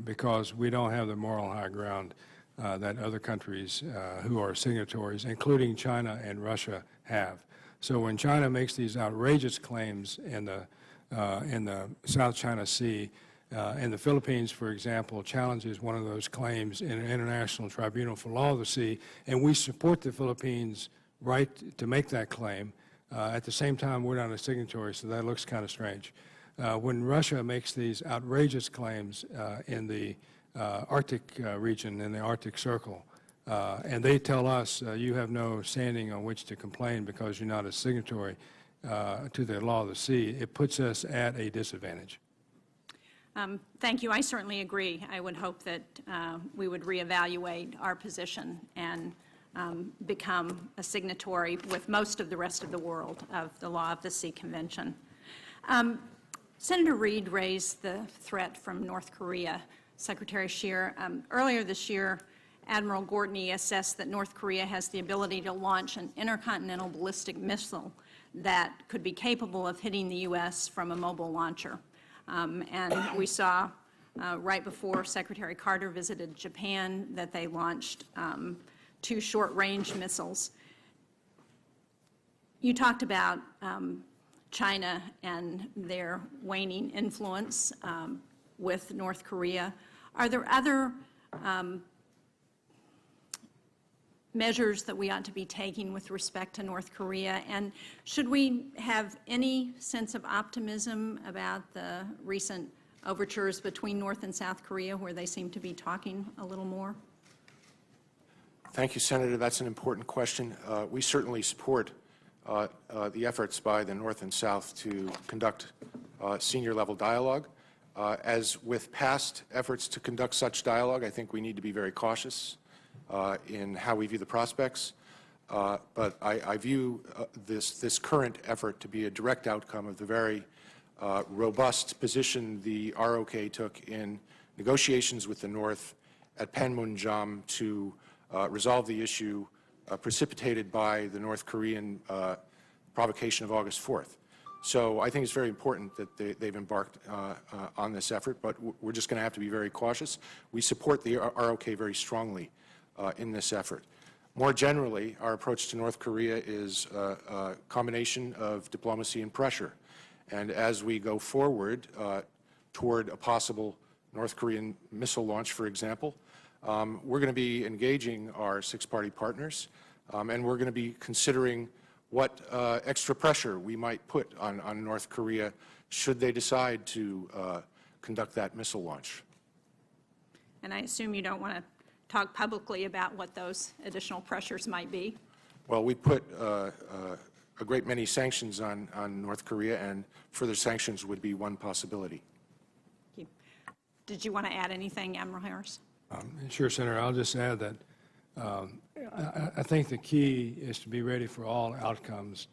because we don't have the moral high ground that other countries who are signatories, including China and Russia, have. So when China makes these outrageous claims in the South China Sea, and the Philippines, for example, challenges one of those claims in an international tribunal for law of the sea, and we support the Philippines' right to make that claim. At the same time, we're not a signatory, so that looks kind of strange. When Russia makes these outrageous claims in the Arctic region, in the Arctic Circle, and they tell us you have no standing on which to complain because you're not a signatory to the law of the sea, it puts us at a disadvantage. Thank you. I certainly agree. I would hope that we would reevaluate our position and become a signatory with most of the rest of the world of the Law of the Sea Convention. Senator Reid raised the threat from North Korea. Secretary Shear, earlier this year, Admiral Gortney assessed that North Korea has the ability to launch an intercontinental ballistic missile that could be capable of hitting the U.S. from a mobile launcher. And we saw right before Secretary Carter visited Japan that they launched 2 short-range missiles. You talked about China and their waning influence with North Korea. Are there other measures that we ought to be taking with respect to North Korea? And should we have any sense of optimism about the recent overtures between North and South Korea where they seem to be talking a little more? Thank you, Senator. That's an important question. We certainly support the efforts by the North and South to conduct senior-level dialogue. As with past efforts to conduct such dialogue, I think we need to be very cautious in how we view the prospects. But I view this current effort to be a direct outcome of the very robust position the ROK took in negotiations with the North at Panmunjom to resolve the issue precipitated by the North Korean provocation of August 4th. So I think it's very important that they've embarked on this effort, but we're just going to have to be very cautious. We support the ROK very strongly in this effort. More generally, our approach to North Korea is a combination of diplomacy and pressure. And as we go forward toward a possible North Korean missile launch, for example, we're going to be engaging our 6-party partners, and we're going to be considering what extra pressure we might put on North Korea should they decide to conduct that missile launch. And I assume you don't want to talk publicly about what those additional pressures might be? Well, we put a great many sanctions on North Korea, and further sanctions would be one possibility. Thank you. Did you want to add anything, Admiral Harris? Sure, Senator. I'll just add that I think the key is to be ready for all outcomes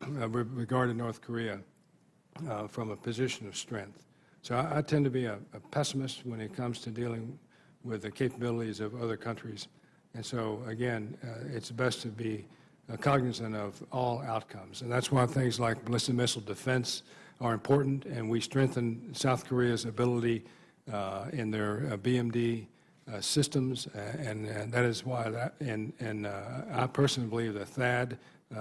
regarding North Korea from a position of strength. So I tend to be a pessimist when it comes to dealing with the capabilities of other countries. And so, again, it's best to be cognizant of all outcomes. And that's why things like ballistic missile defense are important, and we strengthen South Korea's ability in their BMD systems, and that is why I personally believe the THAAD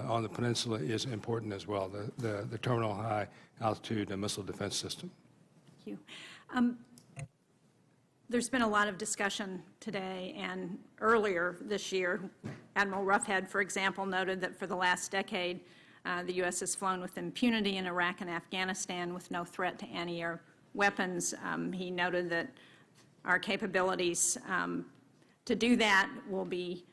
on the peninsula is important as well, the Terminal High Altitude Missile Defense System. Thank you. There's been a lot of discussion today, and earlier this year, Admiral Roughead, for example, noted that for the last decade, the U.S. has flown with impunity in Iraq and Afghanistan with no threat to anti-air weapons. He noted that our capabilities to do that will be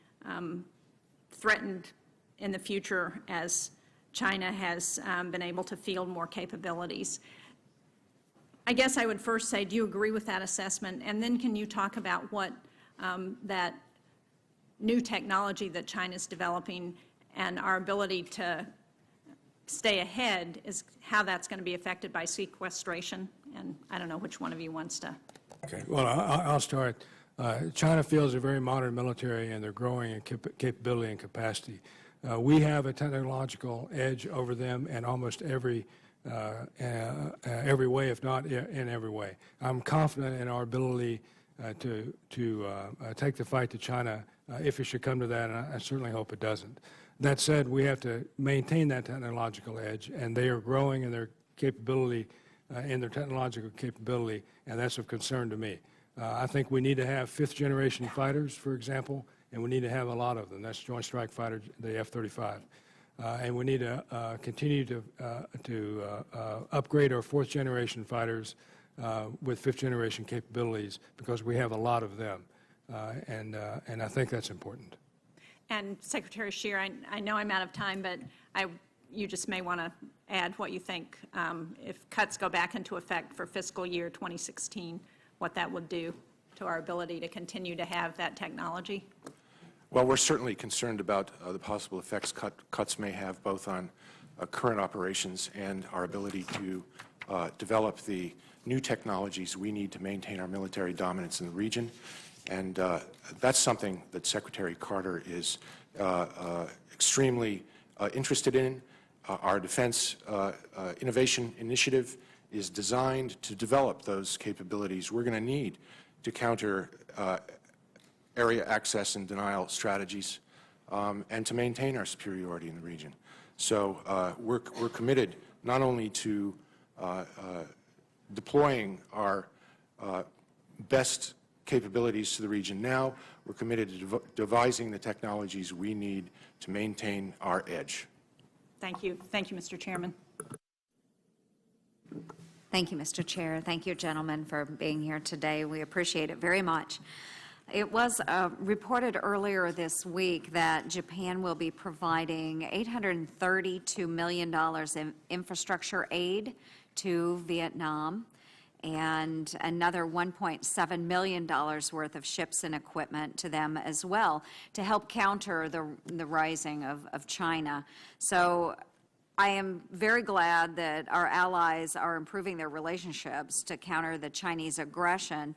threatened in the future as China has been able to field more capabilities. I guess I would first say, do you agree with that assessment? And then can you talk about what that new technology that China's developing and our ability to stay ahead is how that's going to be affected by sequestration. And I don't know which one of you wants to. Okay, well, I'll start. China feels a very modern military, and they're growing in capability and capacity. We have a technological edge over them in almost every way, if not in every way. I'm confident in our ability to take the fight to China if it should come to that, and I certainly hope it doesn't. That said, we have to maintain that technological edge, and they are growing in their capability, in their technological capability, and that's of concern to me. I think we need to have fifth-generation fighters, for example, and we need to have a lot of them. That's Joint Strike Fighter, the F-35. And we need to continue to upgrade our fourth-generation fighters with fifth-generation capabilities because we have a lot of them, and I think that's important. And Secretary Shear, I know I'm out of time, but you just may want to add what you think if cuts go back into effect for fiscal year 2016, what that would do to our ability to continue to have that technology. Well, we're certainly concerned about the possible effects cuts may have both on current operations and our ability to develop the new technologies we need to maintain our military dominance in the region. And that's something that Secretary Carter is extremely interested in. Our Defense Innovation Initiative is designed to develop those capabilities we're going to need to counter area access and denial strategies and to maintain our superiority in the region. So we're committed not only to deploying our best capabilities to the region now, we're committed to devising the technologies we need to maintain our edge. Thank you. Thank you, Mr. Chairman. Thank you, Mr. Chair. Thank you, gentlemen, for being here today. We appreciate it very much. It was reported earlier this week that Japan will be providing $832 million in infrastructure aid to Vietnam and another $1.7 million worth of ships and equipment to them as well to help counter the rising of China. So I am very glad that our allies are improving their relationships to counter the Chinese aggression.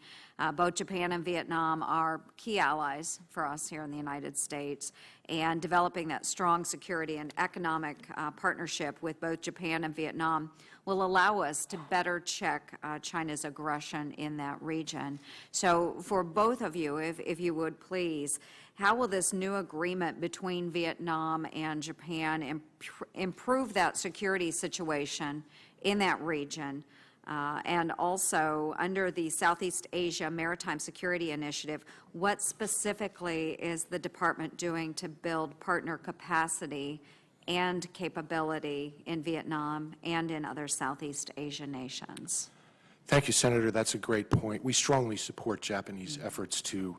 Both Japan and Vietnam are key allies for us here in the United States, and developing that strong security and economic partnership with both Japan and Vietnam will allow us to better check China's aggression in that region. So for both of you, if you would please, how will this new agreement between Vietnam and Japan improve that security situation in that region? And also, under the Southeast Asia Maritime Security Initiative, what specifically is the Department doing to build partner capacity and capability in Vietnam and in other Southeast Asian nations? Thank you, Senator. That's a great point. We strongly support Japanese efforts to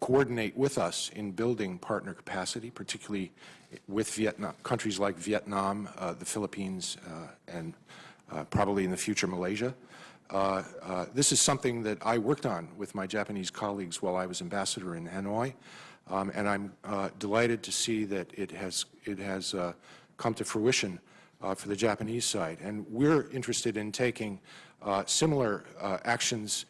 coordinate with us in building partner capacity, particularly with Vietnam, countries like Vietnam, the Philippines, and probably in the future Malaysia. This is something that I worked on with my Japanese colleagues while I was ambassador in Hanoi, and I'm delighted to see that it has come to fruition for the Japanese side. And we're interested in taking similar actions,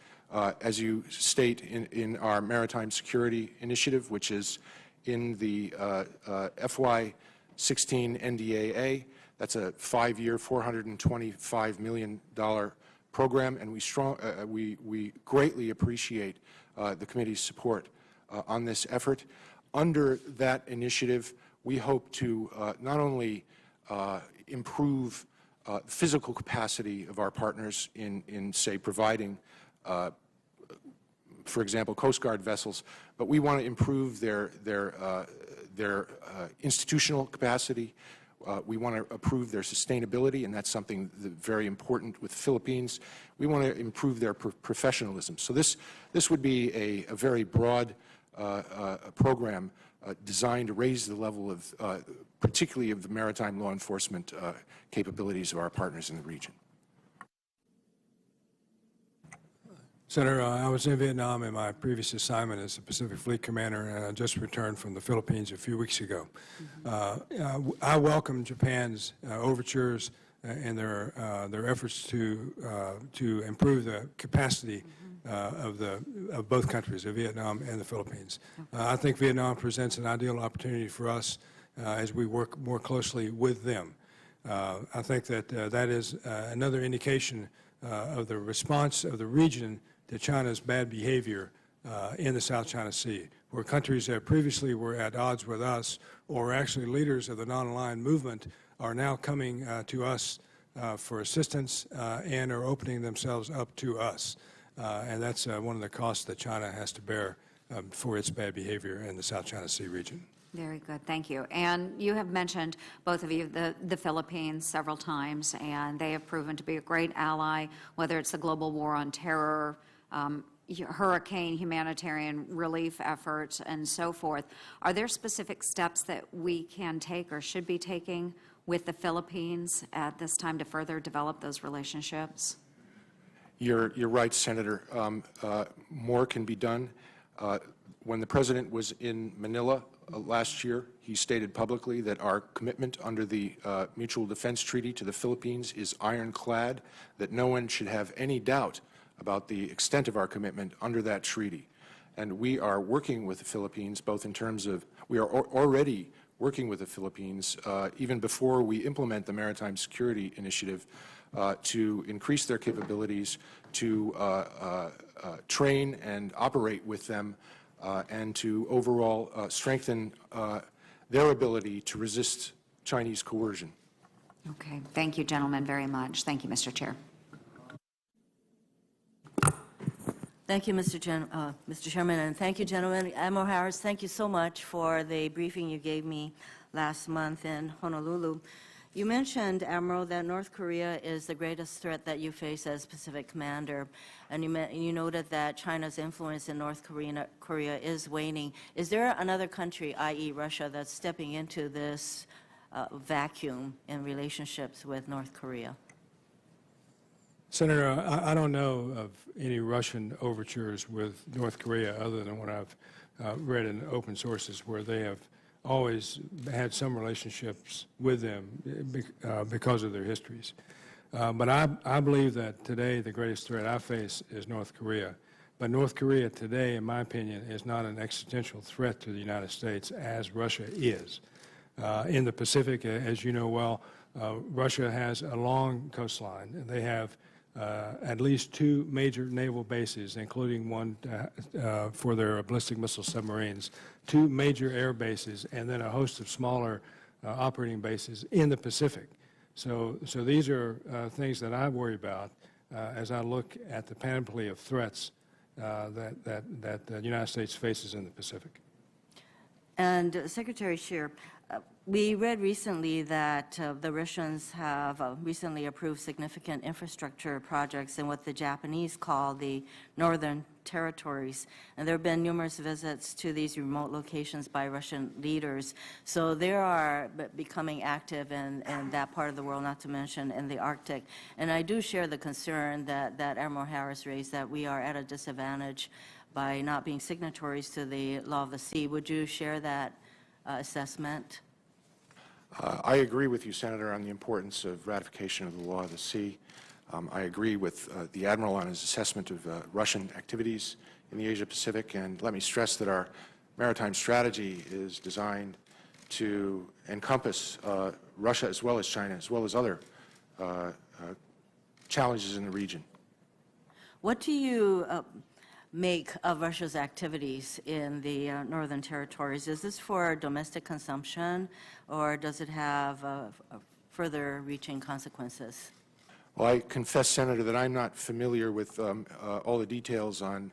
as you state, in our Maritime Security Initiative, which is in the FY16 NDAA. That's a 5-year, $425 million program, and we greatly appreciate the committee's support on this effort. Under that initiative, we hope to not only improve physical capacity of our partners in say, providing, for example, Coast Guard vessels, but we want to improve their institutional capacity. We want to improve their sustainability, and that's something very important with the Philippines. We want to improve their professionalism. So this would be a very broad program designed to raise the level of, particularly of the maritime law enforcement capabilities of our partners in the region. Senator, I was in Vietnam in my previous assignment as a Pacific Fleet Commander, and I just returned from the Philippines a few weeks ago. I welcome Japan's overtures and their efforts to improve the capacity of both countries, of Vietnam and the Philippines. I think Vietnam presents an ideal opportunity for us as we work more closely with them. I think that that is another indication of the response of the region to China's bad behavior in the South China Sea, where countries that previously were at odds with us, or actually leaders of the non-aligned movement, are now coming to us for assistance and are opening themselves up to us. And that's one of the costs that China has to bear for its bad behavior in the South China Sea region. Very good, thank you. And you have mentioned, both of you, the Philippines several times, and they have proven to be a great ally, whether it's the global war on terror, hurricane humanitarian relief efforts, and so forth. Are there specific steps that we can take or should be taking with the Philippines at this time to further develop those relationships? You're right, Senator. More can be done. When the President was in Manila last year, he stated publicly that our commitment under the Mutual Defense Treaty to the Philippines is ironclad, that no one should have any doubt about the extent of our commitment under that treaty. And we are working with the Philippines, both in terms of, we are already working with the Philippines, even before we implement the Maritime Security Initiative, to increase their capabilities, to train and operate with them, and to overall strengthen their ability to resist Chinese coercion. Okay, thank you, gentlemen, very much. Thank you, Mr. Chair. Thank you, Mr. Chairman, and thank you, gentlemen. Admiral Harris, thank you so much for the briefing you gave me last month in Honolulu. You mentioned, Admiral, that North Korea is the greatest threat that you face as Pacific Commander, and you noted that China's influence in North Korea is waning. Is there another country, i.e. Russia, that's stepping into this vacuum in relationships with North Korea? Senator, I don't know of any Russian overtures with North Korea other than what I've read in open sources, where they have always had some relationships with them because of their histories. But I believe that today the greatest threat I face is North Korea. But North Korea today, in my opinion, is not an existential threat to the United States as Russia is. In the Pacific, as you know well, Russia has a long coastline, and they have at least 2 major naval bases, including one for their ballistic missile submarines, 2 major air bases, and then a host of smaller operating bases in the Pacific. So these are things that I worry about as I look at the panoply of threats that the United States faces in the Pacific. And Secretary Shear, we read recently that the Russians have recently approved significant infrastructure projects in what the Japanese call the Northern Territories. And there have been numerous visits to these remote locations by Russian leaders. So they are becoming active in that part of the world, not to mention in the Arctic. And I do share the concern that Admiral Harris raised, that we are at a disadvantage by not being signatories to the Law of the Sea. Would you share that assessment? I agree with you, Senator, on the importance of ratification of the Law of the Sea. I agree with the Admiral on his assessment of Russian activities in the Asia-Pacific, and let me stress that our maritime strategy is designed to encompass Russia as well as China, as well as other challenges in the region. What do you make of Russia's activities in the Northern Territories? Is this for domestic consumption, or does it have further reaching consequences? Well, I confess, Senator, that I'm not familiar with all the details on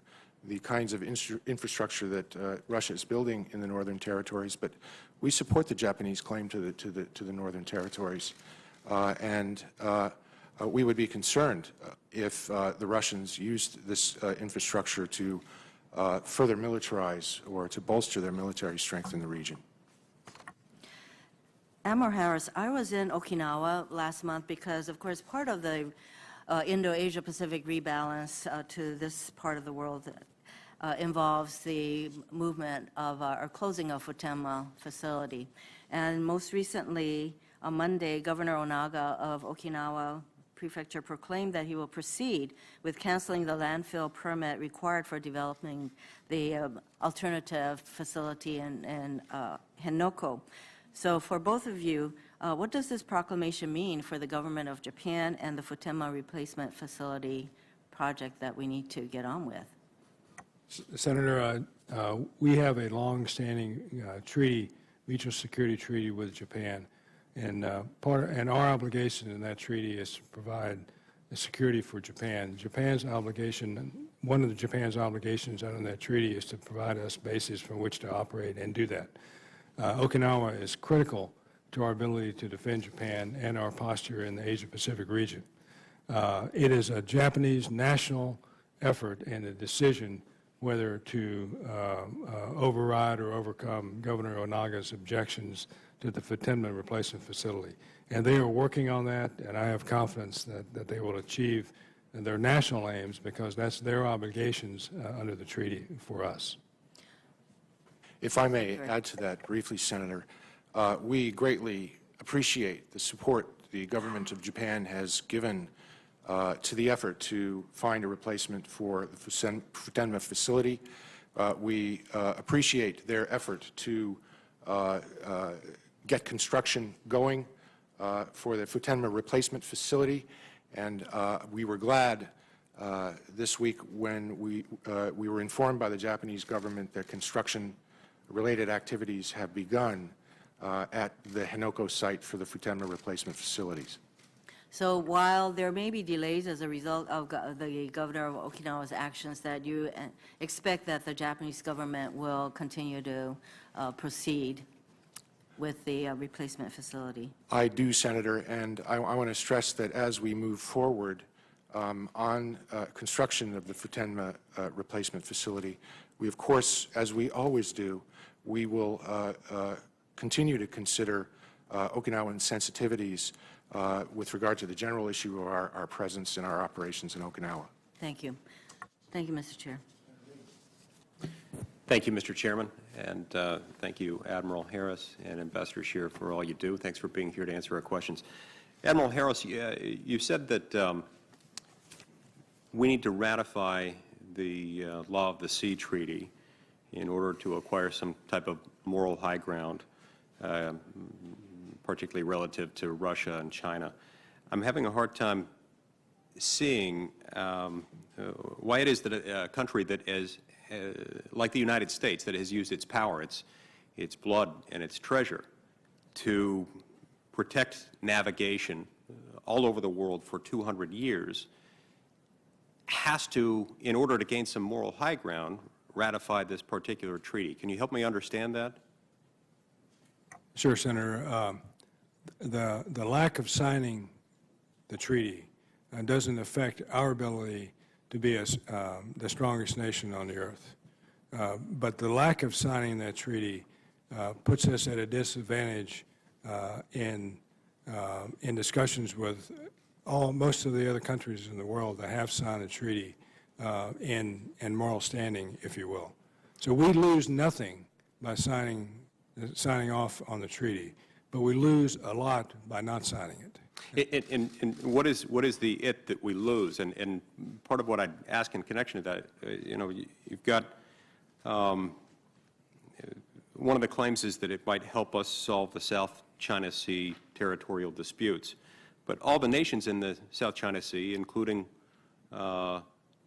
the kinds of infrastructure that Russia is building in the Northern Territories, but we support the Japanese claim to the Northern Territories, and we would be concerned if the Russians used this infrastructure to further militarize or to bolster their military strength in the region. Admiral Harris, I was in Okinawa last month because, of course, part of the Indo-Asia-Pacific rebalance to this part of the world involves the movement of or closing of Futenma facility. And most recently, on Monday, Governor Onaga of Okinawa Prefecture proclaimed that he will proceed with canceling the landfill permit required for developing the alternative facility in Henoko. So for both of you, what does this proclamation mean for the government of Japan and the Futenma replacement facility project that we need to get on with? Senator, we have a long-standing treaty, mutual security treaty with Japan, and our obligation in that treaty is to provide security for Japan. Japan's obligation, one of Japan's obligations under that treaty, is to provide us bases from which to operate and do that. Okinawa is critical to our ability to defend Japan and our posture in the Asia-Pacific region. It is a Japanese national effort and a decision whether to override or overcome Governor Onaga's objections to the Futenma replacement facility. And they are working on that, and I have confidence that they will achieve their national aims because that's their obligations under the treaty for us. If I may add to that briefly, Senator, we greatly appreciate the support the government of Japan has given to the effort to find a replacement for the Futenma facility. We appreciate their effort to get construction going for the Futenma replacement facility, and we were glad this week when we were informed by the Japanese government that construction-related activities have begun at the Henoko site for the Futenma replacement facilities. So while there may be delays as a result of the governor of Okinawa's actions, that you expect that the Japanese government will continue to proceed with the replacement facility? I do, Senator, and I want to stress that as we move forward on construction of the Futenma replacement facility, we, of course, as we always do, we will continue to consider Okinawan sensitivities with regard to the general issue of our presence and our operations in Okinawa. Thank you. Thank you, Mr. Chair. Thank you, Mr. Chairman, and thank you, Admiral Harris and Ambassador Shear, for all you do. Thanks for being here to answer our questions. Admiral Harris, you said that we need to ratify the Law of the Sea Treaty in order to acquire some type of moral high ground, particularly relative to Russia and China. I'm having a hard time seeing why it is that a country that is like the United States, that has used its power, its blood, and its treasure to protect navigation all over the world for 200 years, has to, in order to gain some moral high ground, ratify this particular treaty. Can you help me understand that? Sure, Senator. The lack of signing the treaty doesn't affect our ability to be the strongest nation on the earth. But the lack of signing that treaty puts us at a disadvantage in discussions with most of the other countries in the world that have signed a treaty in moral standing, if you will. So we lose nothing by signing off on the treaty, but we lose a lot by not signing it. And what is the it that we lose? And part of what I'd ask in connection to that, you've got one of the claims is that it might help us solve the South China Sea territorial disputes. But all the nations in the South China Sea, including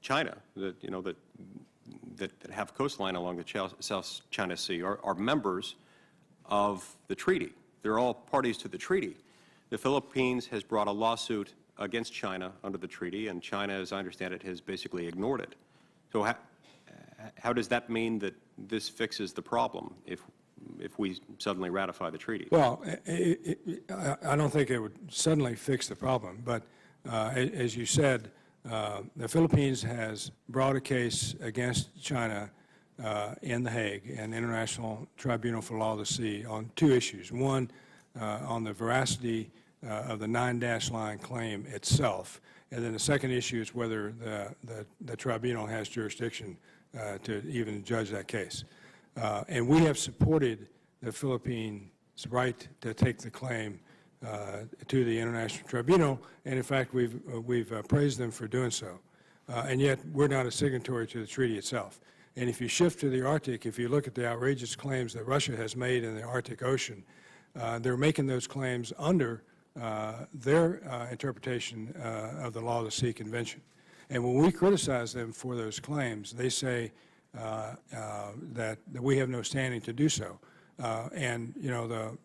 China, that have coastline along the South China Sea, are members of the treaty. They're all parties to the treaty. The Philippines has brought a lawsuit against China under the treaty, and China, as I understand it, has basically ignored it. So how does that mean that this fixes the problem if we suddenly ratify the treaty? Well, I don't think it would suddenly fix the problem, but as you said, the Philippines has brought a case against China in The Hague, an International Tribunal for Law of the Sea, on two issues. One, on the veracity of the 9-dash line claim itself, And then the second issue is whether the tribunal has jurisdiction to even judge that case. And we have supported the Philippines' right to take the claim to the International Tribunal, and in fact, we've praised them for doing so. And yet, we're not a signatory to the treaty itself. And if you shift to the Arctic, if you look at the outrageous claims that Russia has made in the Arctic Ocean, they're making those claims under their interpretation of the Law of the Sea Convention. And when we criticize them for those claims, they say that we have no standing to do so. And, you know,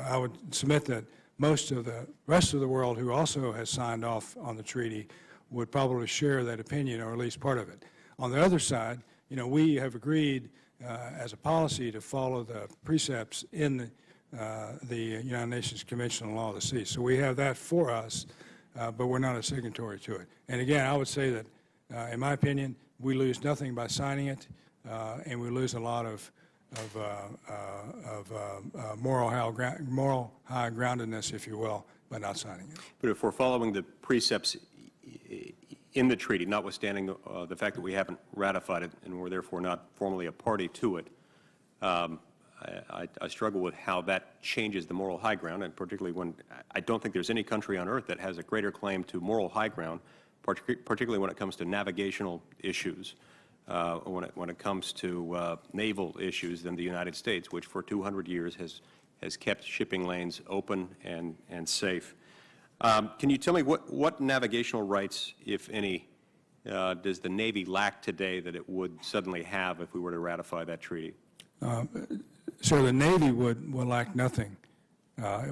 I would submit that most of the rest of the world who also has signed off on the treaty would probably share that opinion, or at least part of it. On the other side, you know, we have agreed as a policy to follow the precepts in the United Nations Convention on the Law of the Sea. So we have that for us, but we're not a signatory to it. And again, I would say that, in my opinion, we lose nothing by signing it, and we lose a lot of moral high groundedness, if you will, by not signing it. But if we're following the precepts in the treaty, notwithstanding the fact that we haven't ratified it and we're therefore not formally a party to it, I struggle with how that changes the moral high ground, and particularly when I don't think there's any country on earth that has a greater claim to moral high ground, particularly when it comes to navigational issues, when it comes to naval issues, than the United States, which for 200 years has kept shipping lanes open and safe. Can you tell me what navigational rights, if any, does the Navy lack today that it would suddenly have if we were to ratify that treaty? So the Navy would lack nothing,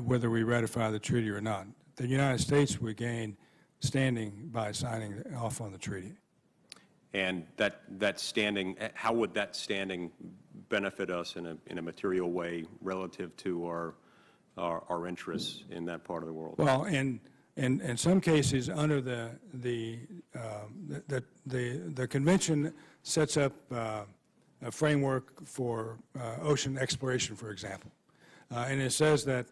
whether we ratify the treaty or not. The United States would gain standing by signing off on the treaty. And that standing, how would that standing benefit us in a material way relative to our interests in that part of the world? Well, in some cases, under the convention sets up a framework for ocean exploration, for example, and it says that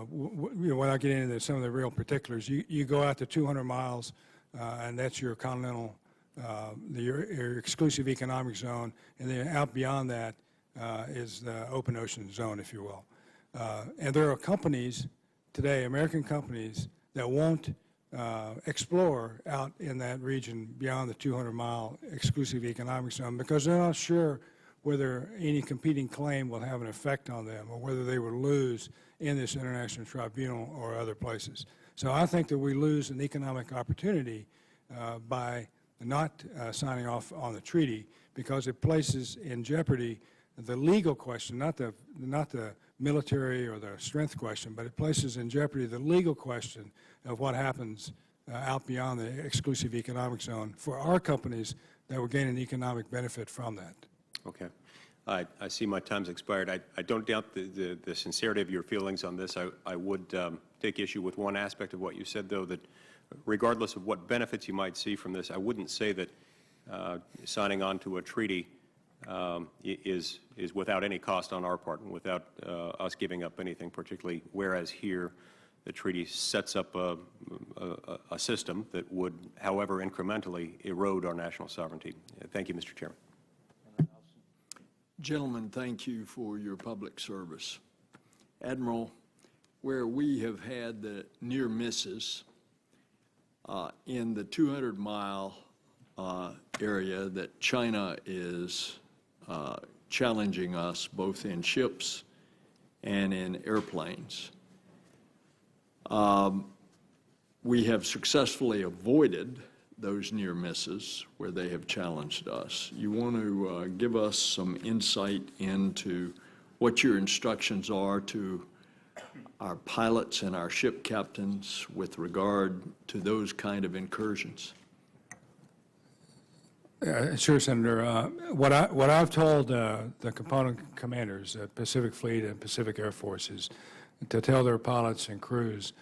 without getting into some of the real particulars, you go out to 200 miles, and that's your continental, your exclusive economic zone, and then out beyond that is the open ocean zone, if you will. And there are companies today, American companies, that won't explore out in that region beyond the 200-mile exclusive economic zone because they're not sure whether any competing claim will have an effect on them or whether they will lose in this international tribunal or other places. So I think that we lose an economic opportunity by not signing off on the treaty because it places in jeopardy the legal question, not the military or the strength question, but it places in jeopardy the legal question of what happens out beyond the exclusive economic zone for our companies that will gain an economic benefit from that. Okay. I see my time's expired. I don't doubt the sincerity of your feelings on this. I would take issue with one aspect of what you said, though, that regardless of what benefits you might see from this, I wouldn't say that signing on to a treaty is without any cost on our part and without us giving up anything, particularly whereas here the treaty sets up a system that would, however incrementally, erode our national sovereignty. Thank you, Mr. Chairman. Gentlemen, thank you for your public service. Admiral, where we have had the near misses in the 200-mile area that China is challenging us both in ships and in airplanes, we have successfully avoided those near misses where they have challenged us. You want to give us some insight into what your instructions are to our pilots and our ship captains with regard to those kind of incursions? Sure, Senator. What I've told the component commanders at Pacific Fleet and Pacific Air Force is to tell their pilots and crews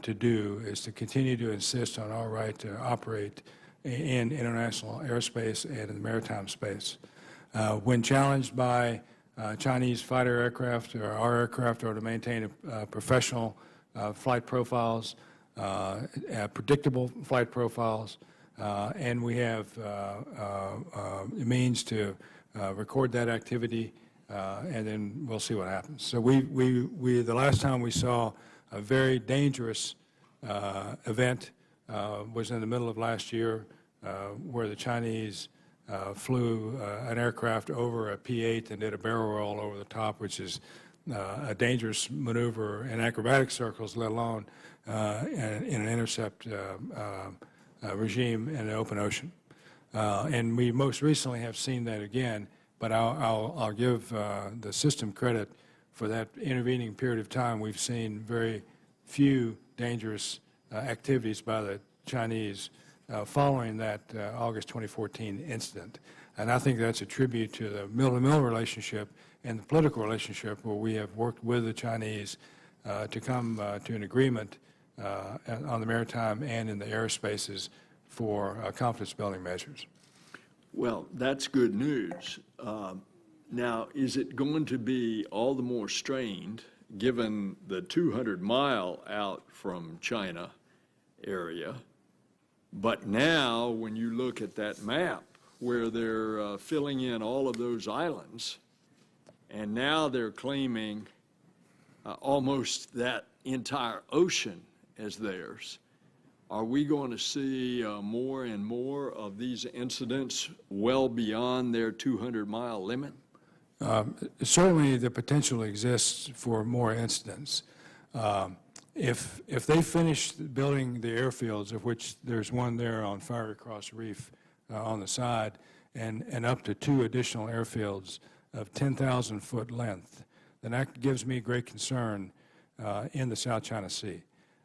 to do is to continue to insist on our right to operate in international airspace and in the maritime space. When challenged by Chinese fighter aircraft or our aircraft or to maintain professional flight profiles, predictable flight profiles, and we have means to record that activity, and then we'll see what happens. So the last time we saw a very dangerous event was in the middle of last year, where the Chinese flew an aircraft over a P-8 and did a barrel roll over the top, which is a dangerous maneuver in acrobatic circles, let alone in an intercept regime in the open ocean. And we most recently have seen that again, but I'll give the system credit for that intervening period of time. We've seen very few dangerous activities by the Chinese following that August 2014 incident. And I think that's a tribute to the mill-to-mill relationship and the political relationship where we have worked with the Chinese to come to an agreement on the maritime and in the airspaces for confidence-building measures. Well, that's good news. Now, is it going to be all the more strained given the 200-mile out from China area? But now, when you look at that map where they're filling in all of those islands, and now they're claiming almost that entire ocean as theirs, are we going to see more and more of these incidents well beyond their 200-mile limit? Certainly the potential exists for more incidents. If they finish building the airfields, of which there's one there on Fiery Cross Reef on the side, and up to 2 additional airfields of 10,000-foot length, then that gives me great concern in the South China Sea.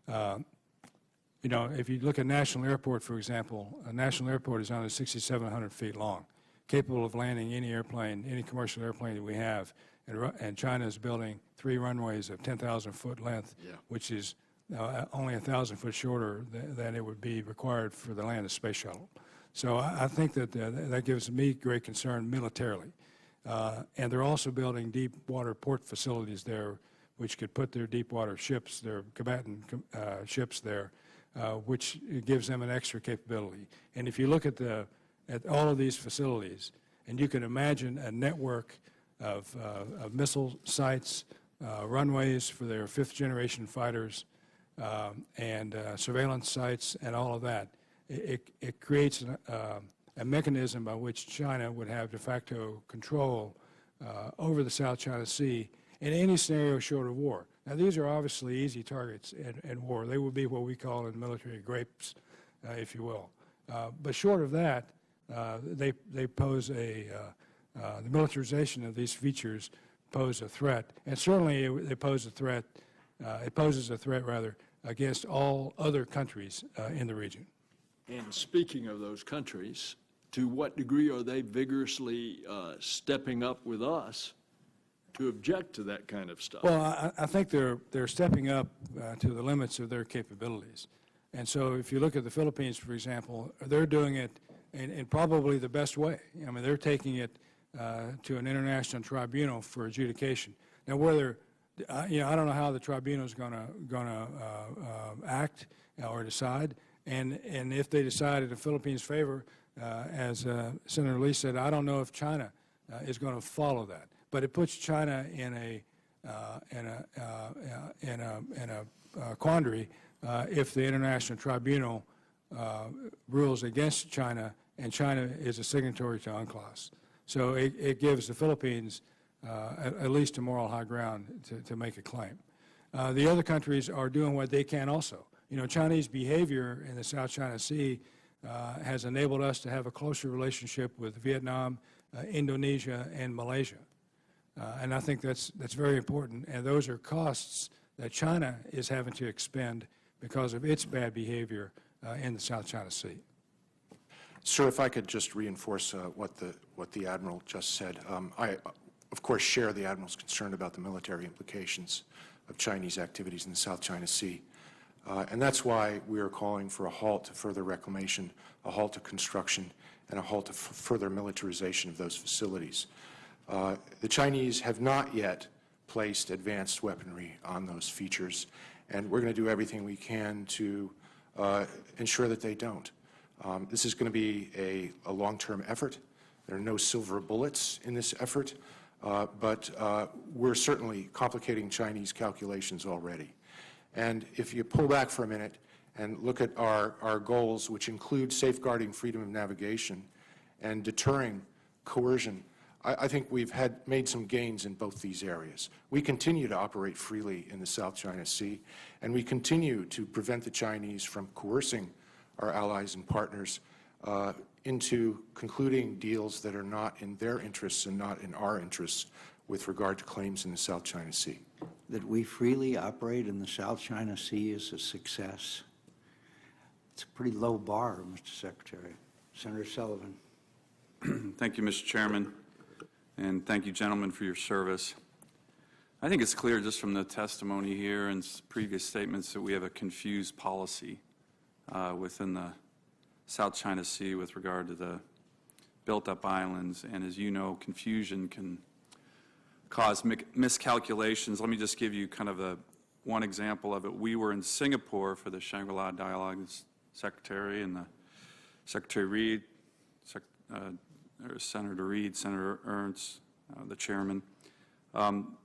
You know, if you look at National Airport, for example, a National Airport is only 6,700 feet long, capable of landing any airplane, any commercial airplane that we have. And China is building 3 runways of 10,000-foot length, which is only 1,000 foot shorter than it would be required for the land of space shuttle. So I think that that gives me great concern militarily. And they're also building deep water port facilities there, which could put their deep water ships, their combatant ships there, which gives them an extra capability. And if you look at all of these facilities, and you can imagine a network of missile sites, runways for their 5th-generation fighters, and surveillance sites, and all of that, it creates a mechanism by which China would have de facto control over the South China Sea in any scenario short of war. Now, these are obviously easy targets in war. They would be what we call in military grapes, if you will. But short of that, they pose the militarization of these features pose a threat, and certainly it poses a threat rather against all other countries in the region. And speaking of those countries, to what degree are they vigorously stepping up with us to object to that kind of stuff? Well, I think they're stepping up to the limits of their capabilities. And so if you look at the Philippines, for example, they're doing it in probably the best way. I mean, they're taking it to an international tribunal for adjudication. Now, whether, I don't know how the tribunal is going to act or decide. And if they decide in the Philippines' favor, as Senator Lee said, I don't know if China is going to follow that. But it puts China in a quandary if the International Tribunal rules against China, and China is a signatory to UNCLOS. So it gives the Philippines at least a moral high ground to make a claim. The other countries are doing what they can also. You know, Chinese behavior in the South China Sea has enabled us to have a closer relationship with Vietnam, Indonesia, and Malaysia. And I think that's very important. And those are costs that China is having to expend because of its bad behavior in the South China Sea. Sir, if I could just reinforce what the Admiral just said. I, of course, share the Admiral's concern about the military implications of Chinese activities in the South China Sea. And that's why we are calling for a halt to further reclamation, a halt to construction, and a halt to further militarization of those facilities. The Chinese have not yet placed advanced weaponry on those features, and we're going to do everything we can to ensure that they don't. This is going to be a long-term effort. There are no silver bullets in this effort, but we're certainly complicating Chinese calculations already. And if you pull back for a minute and look at our goals, which include safeguarding freedom of navigation and deterring coercion, I think we've made some gains in both these areas. We continue to operate freely in the South China Sea, and we continue to prevent the Chinese from coercing our allies and partners into concluding deals that are not in their interests and not in our interests with regard to claims in the South China Sea. That we freely operate in the South China Sea is a success. It's a pretty low bar, Mr. Secretary. Senator Sullivan. Thank you, Mr. Chairman, and thank you, gentlemen, for your service. I think it's clear just from the testimony here and previous statements that we have a confused policy within the South China Sea with regard to the built-up islands, and as you know, confusion can cause miscalculations. Let me just give you kind of one example of it. We were in Singapore for the Shangri-La Dialogue, the Secretary and the Secretary Reid, Senator Reid, Senator Ernst, the chairman.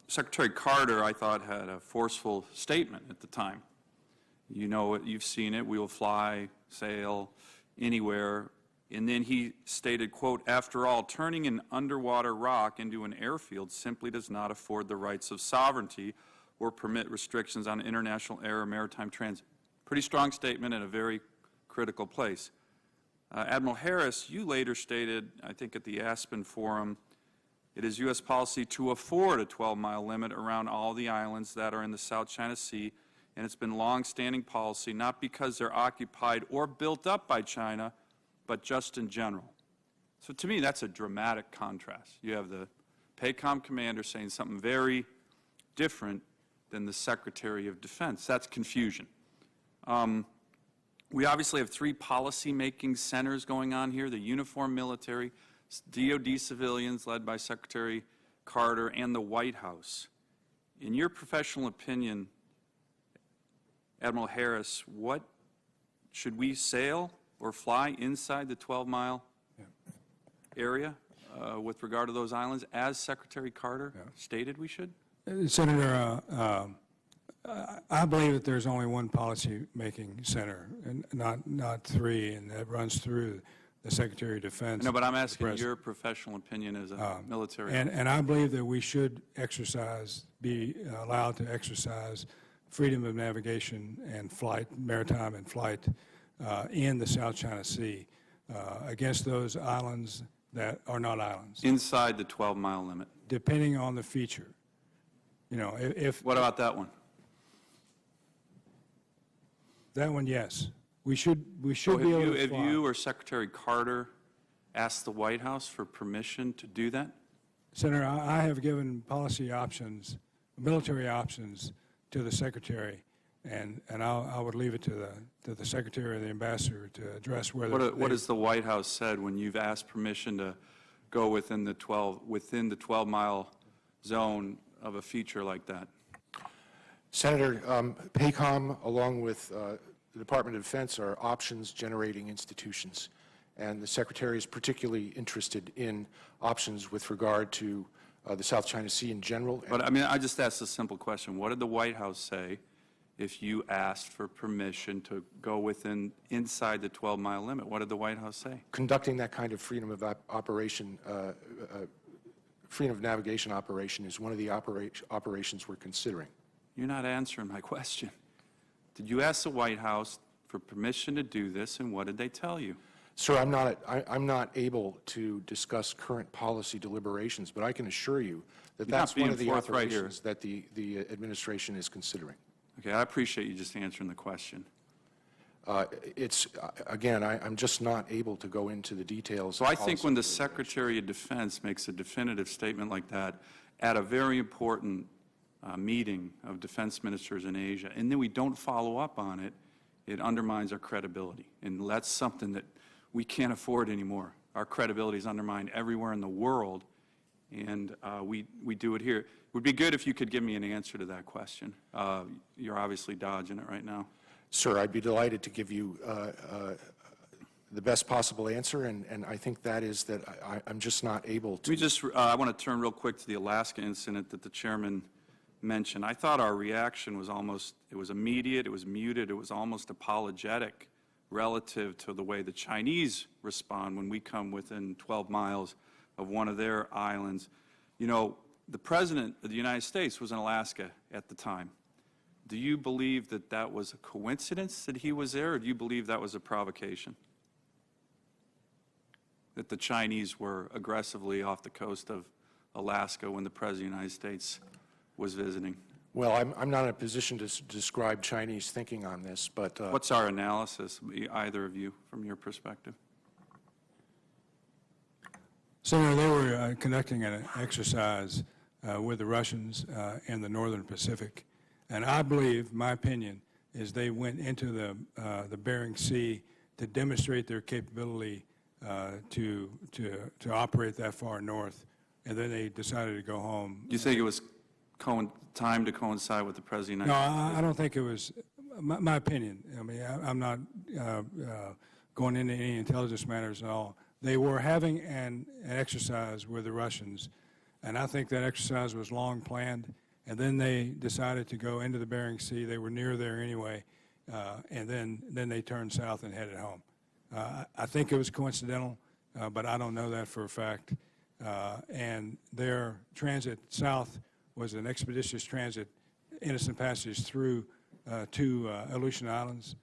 Secretary Carter, I thought, had a forceful statement at the time. You know it, you've seen it, we will fly, sail, anywhere. And then he stated, quote, "After all, turning an underwater rock into an airfield simply does not afford the rights of sovereignty or permit restrictions on international air or maritime transit." Pretty strong statement in a very critical place. Admiral Harris, you later stated, I think at the Aspen Forum, it is U.S. policy to afford a 12-mile limit around all the islands that are in the South China Sea, and it's been long-standing policy, not because they're occupied or built up by China, but just in general. So to me, that's a dramatic contrast. You have the PACOM commander saying something very different than the Secretary of Defense. That's confusion. We obviously have three policy-making centers going on here, the uniformed military, DOD civilians led by Secretary Carter, and the White House. In your professional opinion, Admiral Harris, what should we sail or fly inside the 12-mile area with regard to those islands, as Secretary Carter stated we should? Senator, I believe that there's only one policy-making center, and not three, and that runs through the Secretary of Defense. No, but I'm asking your professional opinion as a military. And I believe that we should be allowed to exercise freedom of navigation and flight, maritime and flight, in the South China Sea against those islands that are not islands. Inside the 12-mile limit. Depending on the feature. You know, if... What about that one? That one, yes. We should be able to fly. Have you or Secretary Carter asked the White House for permission to do that? Senator, I have given policy options, military options, to the Secretary, and I would leave it to the Secretary or the Ambassador to address whether... What has the White House said when you've asked permission to go within the 12-mile zone of a feature like that? Senator, PACOM, along with the Department of Defense, are options-generating institutions, and the Secretary is particularly interested in options with regard to the South China Sea in general. But I mean, I just asked a simple question. What did the White House say if you asked for permission to go inside the 12-mile limit? What did the White House say? Conducting that kind of freedom of operation, freedom of navigation operation is one of the operations we're considering. You're not answering my question. Did you ask the White House for permission to do this, and what did they tell you? Sir, I'm not able to discuss current policy deliberations, but I can assure you that that's one of the operations that the administration is considering. Okay, I appreciate you just answering the question. Again, I'm just not able to go into the details. So I think when the Secretary of Defense makes a definitive statement like that at a very important meeting of defense ministers in Asia, and then we don't follow up on it, it undermines our credibility. And that's something that we can't afford anymore. Our credibility is undermined everywhere in the world, and we do it here. It would be good if you could give me an answer to that question. You're obviously dodging it right now. Sir, I'd be delighted to give you the best possible answer, and I think that is that I'm just not able to. I want to turn real quick to the Alaska incident that the chairman mentioned. I thought our reaction was it was immediate, it was muted, it was almost apologetic relative to the way the Chinese respond when we come within 12 miles of one of their islands. You know, the President of the United States was in Alaska at the time. Do you believe that that was a coincidence that he was there, or do you believe that was a provocation? That the Chinese were aggressively off the coast of Alaska when the President of the United States was visiting? Well, I'm not in a position to describe Chinese thinking on this, but... What's our analysis, either of you, from your perspective? Senator, they were conducting an exercise with the Russians in the northern Pacific, and I believe, my opinion, is they went into the Bering Sea to demonstrate their capability to operate that far north, and then they decided to go home. Do you think it was time to coincide with the President of the United States? No, I don't think it was, my opinion. I mean, I'm not going into any intelligence matters at all. They were having an exercise with the Russians, and I think that exercise was long planned, and then they decided to go into the Bering Sea. They were near there anyway, and then they turned south and headed home. I think it was coincidental, but I don't know that for a fact. And their transit south was an expeditious transit, innocent passage through two Aleutian Islands.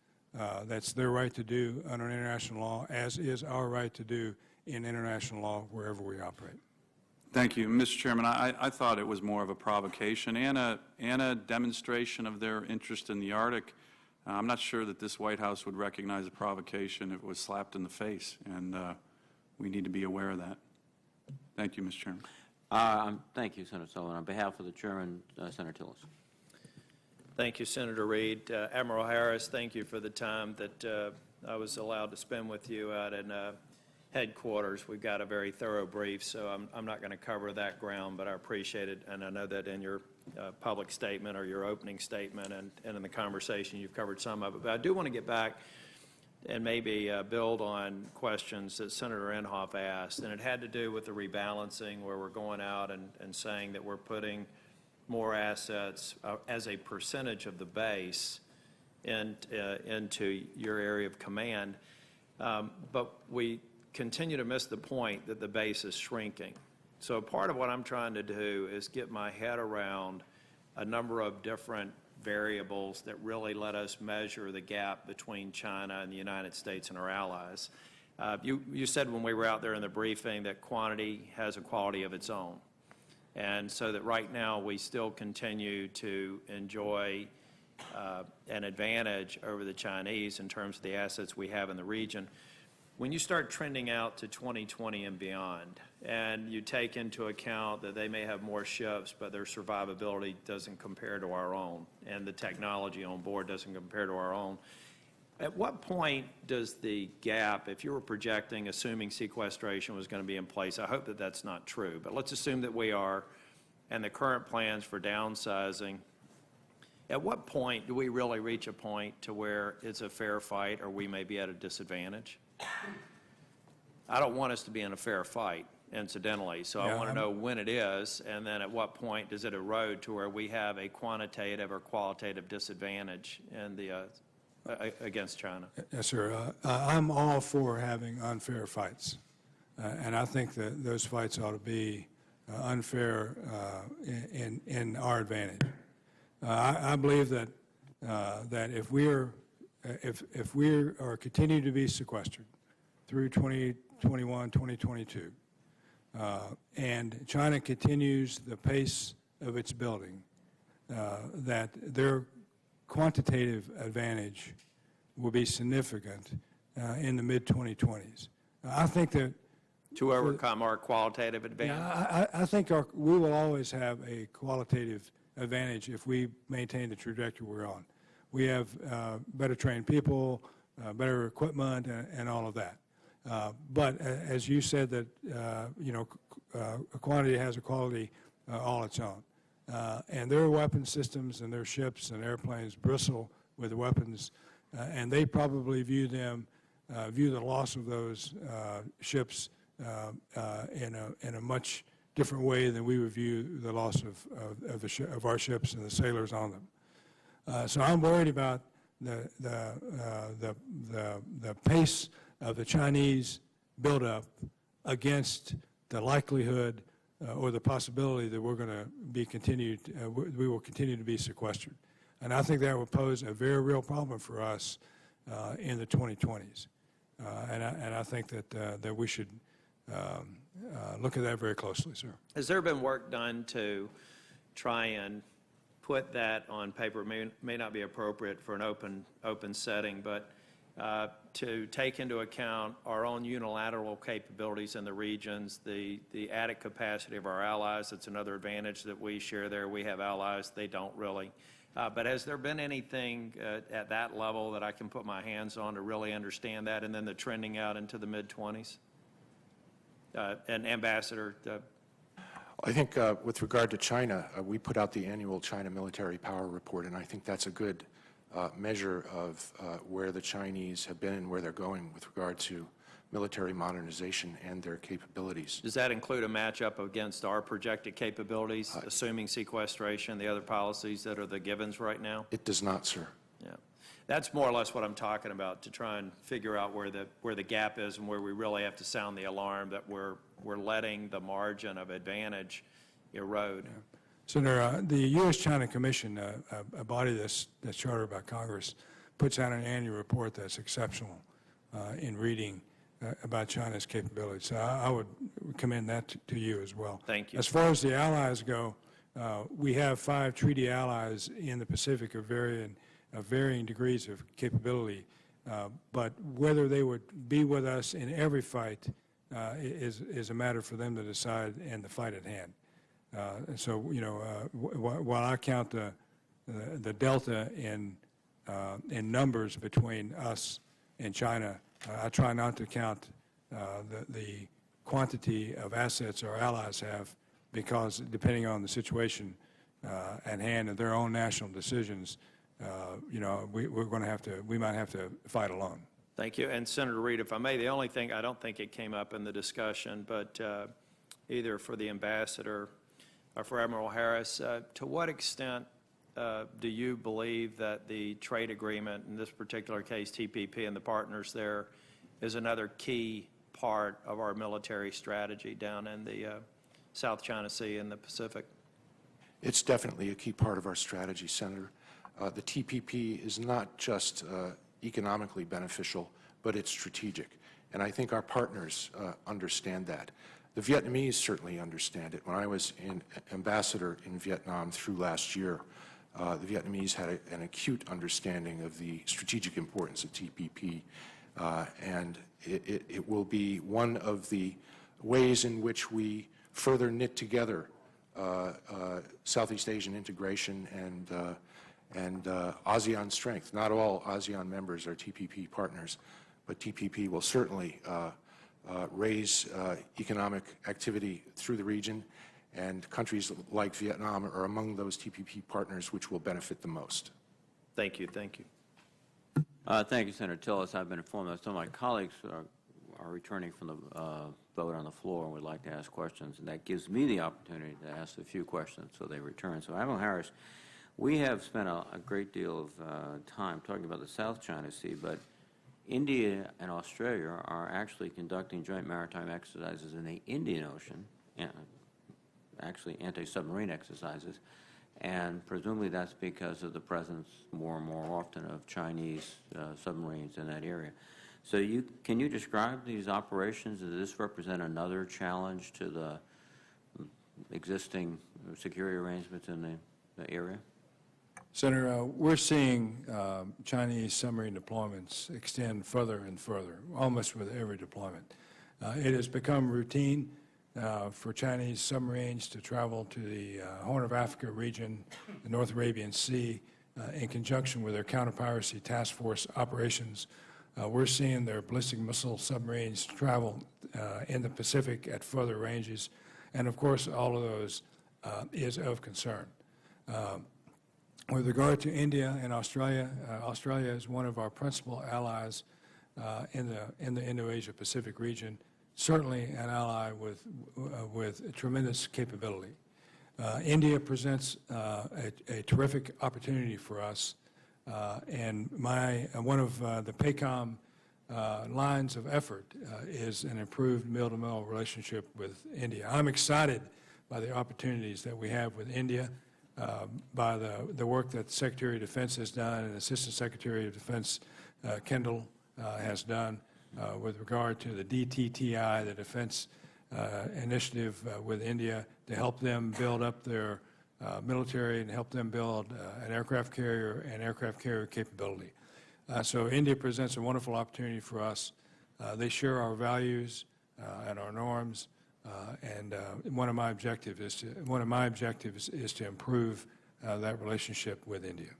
That's their right to do under international law, as is our right to do in international law wherever we operate. Thank you. Mr. Chairman, I thought it was more of a provocation and a demonstration of their interest in the Arctic. I'm not sure that this White House would recognize a provocation if it was slapped in the face, and we need to be aware of that. Thank you, Mr. Chairman. Thank you, Senator Sullivan. On behalf of the chairman, Senator Tillis. Thank you, Senator Reid. Admiral Harris, thank you for the time that I was allowed to spend with you out in headquarters. We've got a very thorough brief, so I'm not going to cover that ground, but I appreciate it, and I know that in your public statement or your opening statement and in the conversation you've covered some of it. But I do want to get back and maybe build on questions that Senator Inhofe asked, and it had to do with the rebalancing, where we're going out and saying that we're putting more assets as a percentage of the base into your area of command. But we continue to miss the point that the base is shrinking. So part of what I'm trying to do is get my head around a number of different variables that really let us measure the gap between China and the United States and our allies. You said when we were out there in the briefing that quantity has a quality of its own. And so that right now we still continue to enjoy an advantage over the Chinese in terms of the assets we have in the region. When you start trending out to 2020 and beyond, and you take into account that they may have more ships, but their survivability doesn't compare to our own, and the technology on board doesn't compare to our own, at what point does the gap, if you were projecting, assuming sequestration was going to be in place, I hope that that's not true, but let's assume that we are, and the current plans for downsizing, at what point do we really reach a point to where it's a fair fight or we may be at a disadvantage? I don't want us to be in a fair fight, incidentally, so I want to know when it is, and then at what point does it erode to where we have a quantitative or qualitative disadvantage in the against China? Yes, sir. I'm all for having unfair fights, and I think that those fights ought to be unfair in our advantage. I believe that if we are continuing to be sequestered through 2021, 2022, and China continues the pace of its building, that their quantitative advantage will be significant in the mid-2020s. I think that to overcome our qualitative advantage? Yeah, I think we will always have a qualitative advantage if we maintain the trajectory we're on. We have better trained people, better equipment, and all of that. But as you said, that a quantity has a quality all its own. And their weapon systems and their ships and airplanes bristle with weapons, and they probably view the loss of those ships in a much different way than we would view the loss of our ships and the sailors on them. So I'm worried about the pace of the Chinese buildup against the likelihood or the possibility that we're going to be we will continue to be sequestered. And I think that will pose a very real problem for us in the 2020s. And I think that we should look at that very closely, sir. Has there been work done to try and put that on paper? It may not be appropriate for an open setting, but to take into account our own unilateral capabilities in the regions, the added capacity of our allies. It's another advantage that we share there. We have allies, they don't really. But has there been anything at that level that I can put my hands on to really understand that, and then the trending out into the mid-20s? And Ambassador? I think with regard to China, we put out the annual China Military Power Report, and I think that's a good measure of where the Chinese have been and where they're going with regard to military modernization and their capabilities. Does that include a matchup against our projected capabilities, assuming sequestration, the other policies that are the givens right now? It does not, sir. Yeah. That's more or less what I'm talking about, to try and figure out where the gap is and where we really have to sound the alarm that we're letting the margin of advantage erode. Yeah. Senator, the U.S.-China Commission, a body that's chartered by Congress, puts out an annual report that's exceptional in reading about China's capabilities. So I would commend that to you as well. Thank you. As far as the allies go, we have 5 treaty allies in the Pacific of varying degrees of capability, but whether they would be with us in every fight is a matter for them to decide in the fight at hand. And so, while I count the delta in numbers between us and China, I try not to count the quantity of assets our allies have, because depending on the situation at hand and their own national decisions, we might have to fight alone. Thank you. And Senator Reid, if I may, the only thing, I don't think it came up in the discussion, but either for the Ambassador or for Admiral Harris, to what extent do you believe that the trade agreement, in this particular case TPP and the partners there, is another key part of our military strategy down in the South China Sea and the Pacific? It's definitely a key part of our strategy, Senator. The TPP is not just economically beneficial, but it's strategic. And I think our partners understand that. The Vietnamese certainly understand it. When I was ambassador in Vietnam through last year, the Vietnamese had an acute understanding of the strategic importance of TPP, and it will be one of the ways in which we further knit together Southeast Asian integration and ASEAN strength. Not all ASEAN members are TPP partners, but TPP will certainly raise economic activity through the region, and countries like Vietnam are among those TPP partners which will benefit the most. Thank you. Thank you. Thank you, Senator Tillis. I've been informed that some of my colleagues are returning from the vote on the floor and would like to ask questions, and that gives me the opportunity to ask a few questions so they return. So, Admiral Harris, we have spent a great deal of time talking about the South China Sea, but India and Australia are actually conducting joint maritime exercises in the Indian Ocean, actually anti-submarine exercises, and presumably that's because of the presence more and more often of Chinese submarines in that area. So can you describe these operations? Does this represent another challenge to the existing security arrangements in the area? Senator, we're seeing Chinese submarine deployments extend further and further, almost with every deployment. It has become routine for Chinese submarines to travel to the Horn of Africa region, the North Arabian Sea, in conjunction with their counter-piracy task force operations We're seeing their ballistic missile submarines travel in the Pacific at further ranges, and of course, all of those is of concern. With regard to India and Australia, Australia is one of our principal allies in the Indo-Asia Pacific region, certainly an ally with tremendous capability. India presents a terrific opportunity for us, and one of the PACOM lines of effort is an improved mill-to-mill relationship with India. I'm excited by the opportunities that we have with India, by the work that the Secretary of Defense has done and Assistant Secretary of Defense Kendall has done with regard to the DTTI, the Defense Initiative with India, to help them build up their military and help them build an aircraft carrier and aircraft carrier capability. So India presents a wonderful opportunity for us. They share our values and our norms, and one of my objectives is to improve that relationship with India.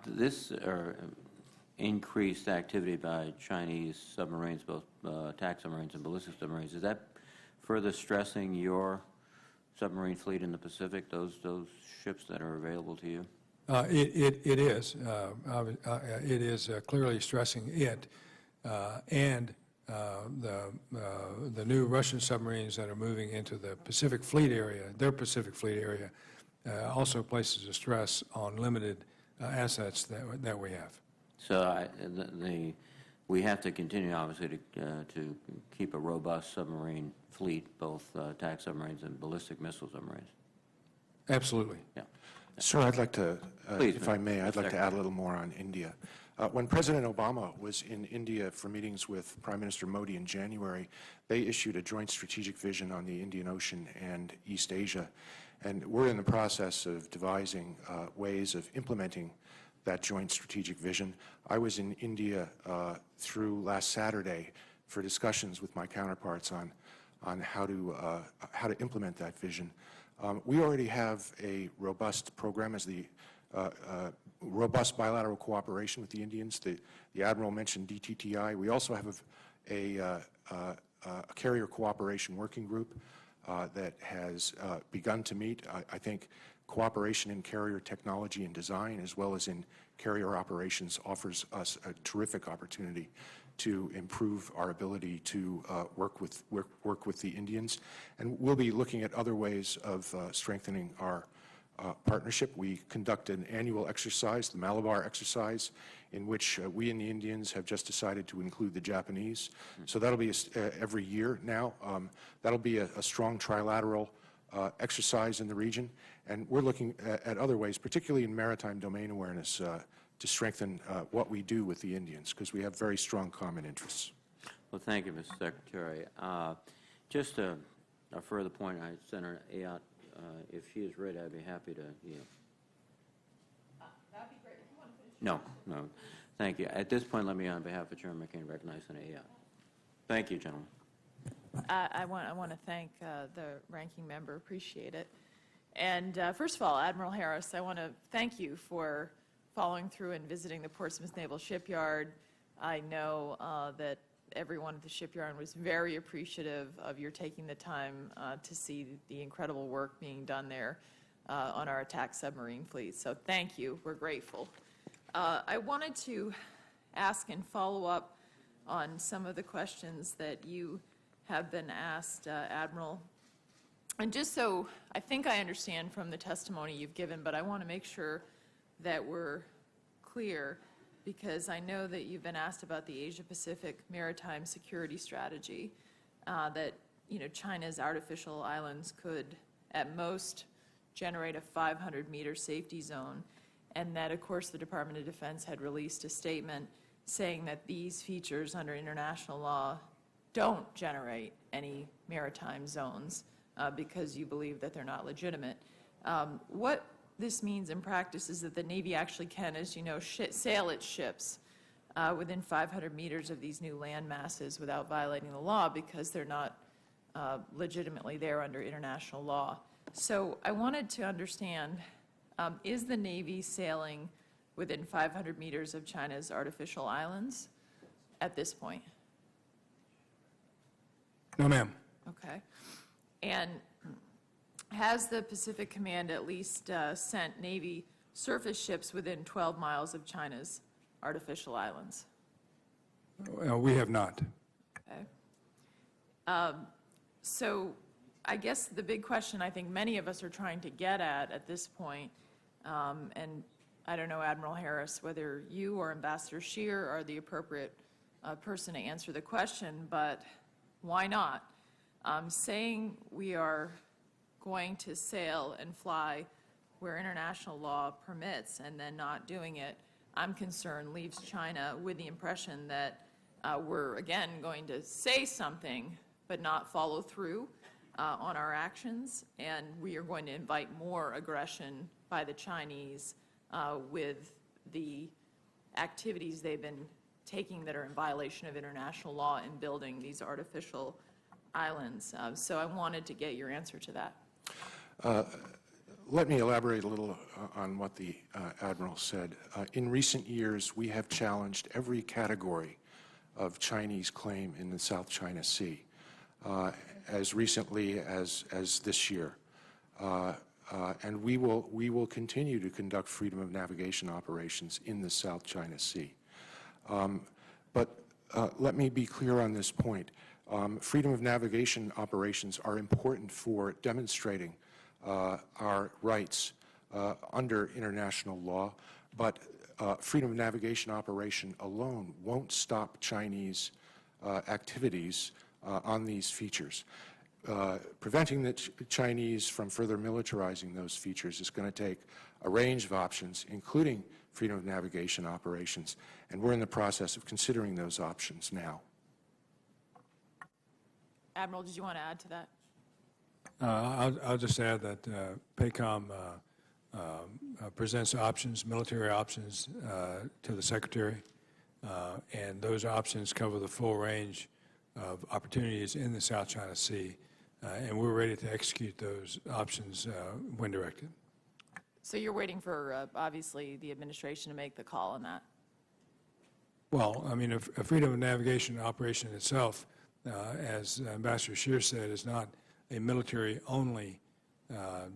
This increased activity by Chinese submarines, both attack submarines and ballistic submarines, is that further stressing your submarine fleet in the Pacific, those ships that are available to you? It is. It is clearly stressing it, and the new Russian submarines that are moving into the Pacific Fleet area, their Pacific Fleet area, also places a stress on limited assets that we have. So we have to continue, obviously, to keep a robust submarine fleet, both attack submarines and ballistic missile submarines. Absolutely. Yeah. Sir, I'd like to, Please, if I may, I'd like to Secretary. add a little more on India. When President Obama was in India for meetings with Prime Minister Modi in January, they issued a joint strategic vision on the Indian Ocean and East Asia. And we're in the process of devising ways of implementing that joint strategic vision. I was in India through last Saturday for discussions with my counterparts on how to implement that vision. We already have a robust program as the robust bilateral cooperation with the Indians. The Admiral mentioned DTTI. We also have a carrier cooperation working group that has begun to meet. I think cooperation in carrier technology and design, as well as in carrier operations, offers us a terrific opportunity to improve our ability to work with the Indians. And we'll be looking at other ways of strengthening our partnership. We conduct an annual exercise, the Malabar exercise, in which we and the Indians have just decided to include the Japanese. So that'll be every year now. That'll be a strong trilateral exercise in the region. And we're looking at other ways, particularly in maritime domain awareness, to strengthen what we do with the Indians, because we have very strong common interests. Well, thank you, Mr. Secretary. Just a further point, Senator Ayotte, if she is ready, I'd be happy to yield. That'd be great. If you want to finish. No. Thank you. At this point, let me, on behalf of Chairman McCain, recognize Senator Ayotte. Thank you, gentlemen. I want to thank the ranking member. Appreciate it. And first of all, Admiral Harris, I want to thank you for following through and visiting the Portsmouth Naval Shipyard. I know that everyone at the shipyard was very appreciative of your taking the time to see the incredible work being done there on our attack submarine fleet. So thank you. We're grateful. I wanted to ask and follow up on some of the questions that you have been asked, Admiral. And just so I think I understand from the testimony you've given, but I want to make sure that we're clear, because I know that you've been asked about the Asia-Pacific maritime security strategy, that China's artificial islands could at most generate a 500-meter safety zone, and that, of course, the Department of Defense had released a statement saying that these features under international law don't generate any maritime zones because you believe that they're not legitimate. What this means in practice is that the Navy actually can, as you know, sail its ships within 500 meters of these new land masses without violating the law because they're not legitimately there under international law. So I wanted to understand, is the Navy sailing within 500 meters of China's artificial islands? at this point? No, ma'am. Okay. And has the Pacific Command at least sent Navy surface ships within 12 miles of China's artificial islands? We have not. Okay. So I guess the big question I think many of us are trying to get at this point, and I don't know, Admiral Harris, whether you or Ambassador Shear are the appropriate person to answer the question, but why not? Saying we are going to sail and fly where international law permits and then not doing it, I'm concerned leaves China with the impression that we're, again, going to say something but not follow through on our actions, and we are going to invite more aggression by the Chinese with the activities they've been taking that are in violation of international law in building these artificial islands. So I wanted to get your answer to that. Let me elaborate a little on what the Admiral said. In recent years, we have challenged every category of Chinese claim in the South China Sea, as recently as this year. And we will continue to conduct freedom of navigation operations in the South China Sea. But let me be clear on this point. Freedom of navigation operations are important for demonstrating our rights under international law, but freedom of navigation operation alone won't stop Chinese activities on these features. Preventing the Chinese from further militarizing those features is going to take a range of options, including freedom of navigation operations, and we're in the process of considering those options now. Admiral, did you want to add to that? I'll just add that PACOM presents options, military options, to the Secretary, and those options cover the full range of opportunities in the South China Sea, and we're ready to execute those options when directed. So you're waiting for, obviously, the administration to make the call on that? Well, I mean, a freedom of navigation operation itself, as Ambassador Shear said, is not a military-only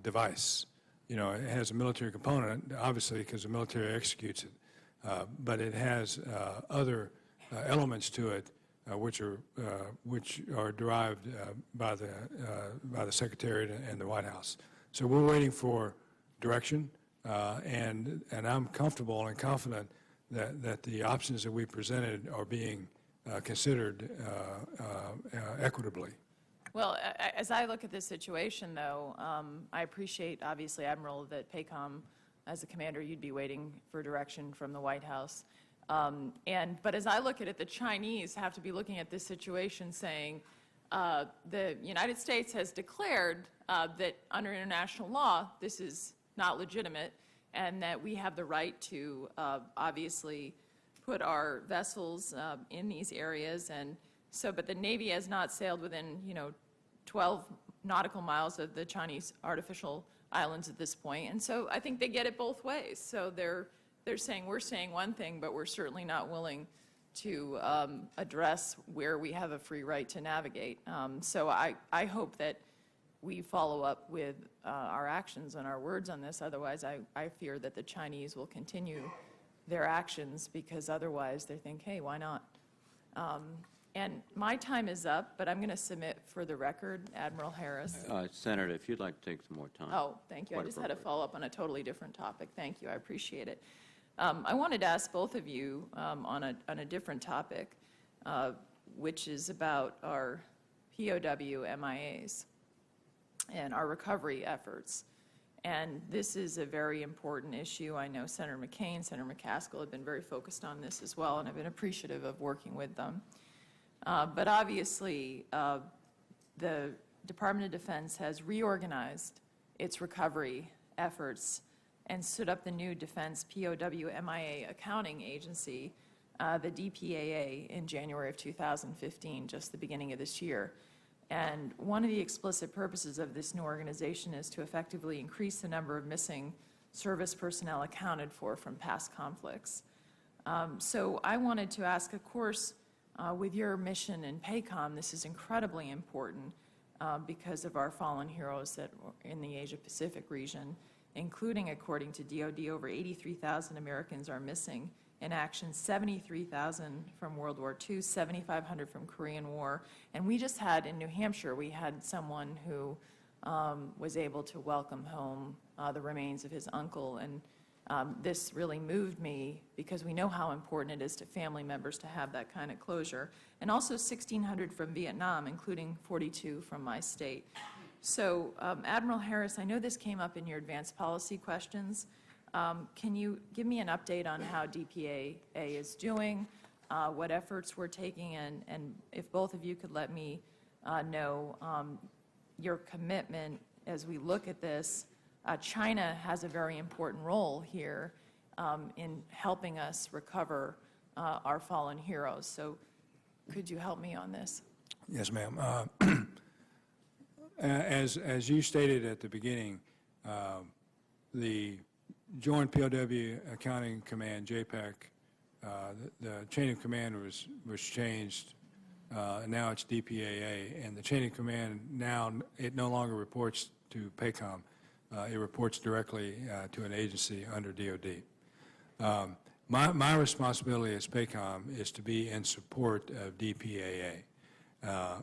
device. You know, it has a military component, obviously, because the military executes it, but it has other elements to it which are derived by the Secretariat and the White House. So we're waiting for direction, and I'm comfortable and confident that the options that we presented are being considered equitably. Well, as I look at this situation, though, I appreciate, obviously, Admiral, that PACOM, as a commander, you'd be waiting for direction from the White House. But as I look at it, the Chinese have to be looking at this situation saying, the United States has declared that under international law, this is not legitimate, and that we have the right to, obviously, put our vessels in these areas. And so, but the Navy has not sailed within, 12 nautical miles of the Chinese artificial islands at this point. And so I think they get it both ways. So they're saying, we're saying one thing, but we're certainly not willing to address where we have a free right to navigate. So I hope that we follow up with our actions and our words on this. Otherwise, I fear that the Chinese will continue their actions, because otherwise they think, hey, why not? And my time is up, but I'm going to submit for the record, Admiral Harris. Senator, if you'd like to take some more time. Oh, thank you. I Quite just had a appropriate. follow-up on a totally different topic. Thank you. I appreciate it. I wanted to ask both of you on a different topic, which is about our POW MIAs and our recovery efforts. And this is a very important issue. I know Senator McCain, Senator McCaskill have been very focused on this as well, and I've been appreciative of working with them. But obviously, the Department of Defense has reorganized its recovery efforts and stood up the new Defense POW MIA Accounting Agency, the DPAA, in January of 2015, just the beginning of this year. And one of the explicit purposes of this new organization is to effectively increase the number of missing service personnel accounted for from past conflicts. So I wanted to ask, of course, With your mission in PACOM, this is incredibly important because of our fallen heroes that were in the Asia-Pacific region, including, according to DoD, over 83,000 Americans are missing in action, 73,000 from World War II, 7,500 from Korean War. And we just had, in New Hampshire, we had someone who was able to welcome home the remains of his uncle. And this really moved me because we know how important it is to family members to have that kind of closure. And also 1,600 from Vietnam, including 42 from my state. So, Admiral Harris, I know this came up in your advanced policy questions. Can you give me an update on how DPAA is doing, what efforts we're taking, and if both of you could let me know your commitment as we look at this. China has a very important role here in helping us recover our fallen heroes. So could you help me on this? Yes, ma'am. As you stated at the beginning, the Joint POW Accounting Command, JPAC, the chain of command was changed. Now it's DPAA, and the chain of command now, it no longer reports to PACOM. It reports directly to an agency under DoD. My responsibility as PACOM is to be in support of DPAA.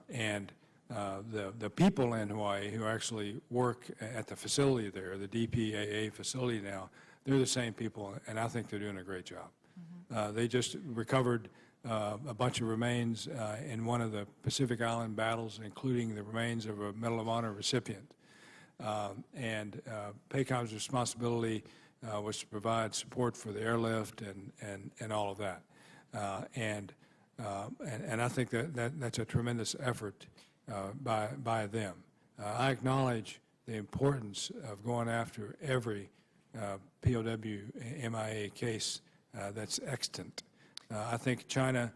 And the people in Hawaii who actually work at the facility there, the DPAA facility now, they're the same people, and I think they're doing a great job. They just recovered a bunch of remains in one of the Pacific Island battles, including the remains of a Medal of Honor recipient. And PACOM's responsibility was to provide support for the airlift and all of that. And I think that's a tremendous effort by them. I acknowledge the importance of going after every POW MIA case that's extant. I think China,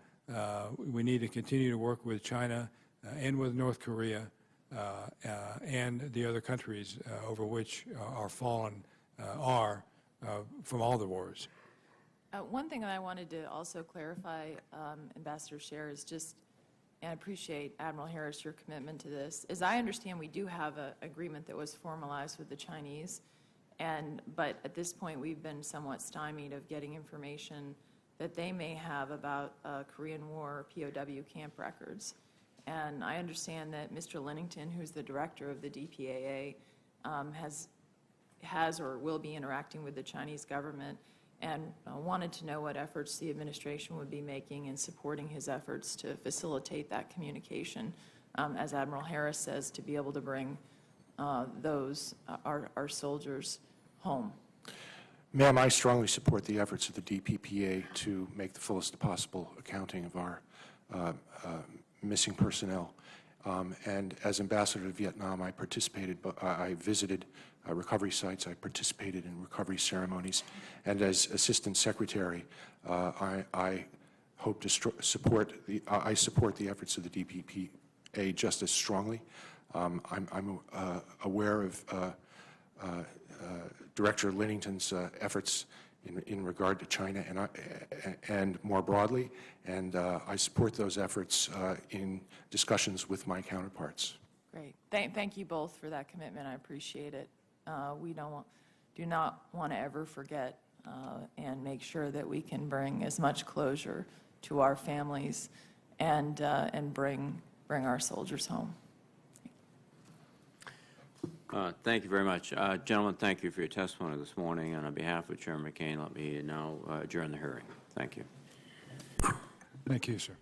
we need to continue to work with China and with North Korea and the other countries over which our fallen are from all the wars. One thing that I wanted to also clarify, Ambassador Shear, is just, and I appreciate, Admiral Harris, your commitment to this. As I understand, we do have an agreement that was formalized with the Chinese, but at this point we've been somewhat stymied of getting information that they may have about Korean War POW camp records. And I understand that Mr. Lennington, who's the director of the DPAA, has or will be interacting with the Chinese government, and wanted to know what efforts the administration would be making in supporting his efforts to facilitate that communication, as Admiral Harris says, to be able to bring our soldiers home. Ma'am, I strongly support the efforts of the DPPA to make the fullest possible accounting of our missing personnel. And as ambassador to Vietnam, I visited recovery sites, I participated in recovery ceremonies, and as assistant secretary, I hope to support the efforts of the DPPA just as strongly. I'm aware of Director Lennington's efforts in regard to China and more broadly, and I support those efforts in discussions with my counterparts. Great. Thank you both for that commitment. I appreciate it. We do not want to ever forget and make sure that we can bring as much closure to our families and bring our soldiers home. Thank you very much. Gentlemen, thank you for your testimony this morning. And on behalf of Chairman McCain, let me now adjourn the hearing. Thank you. Thank you, sir.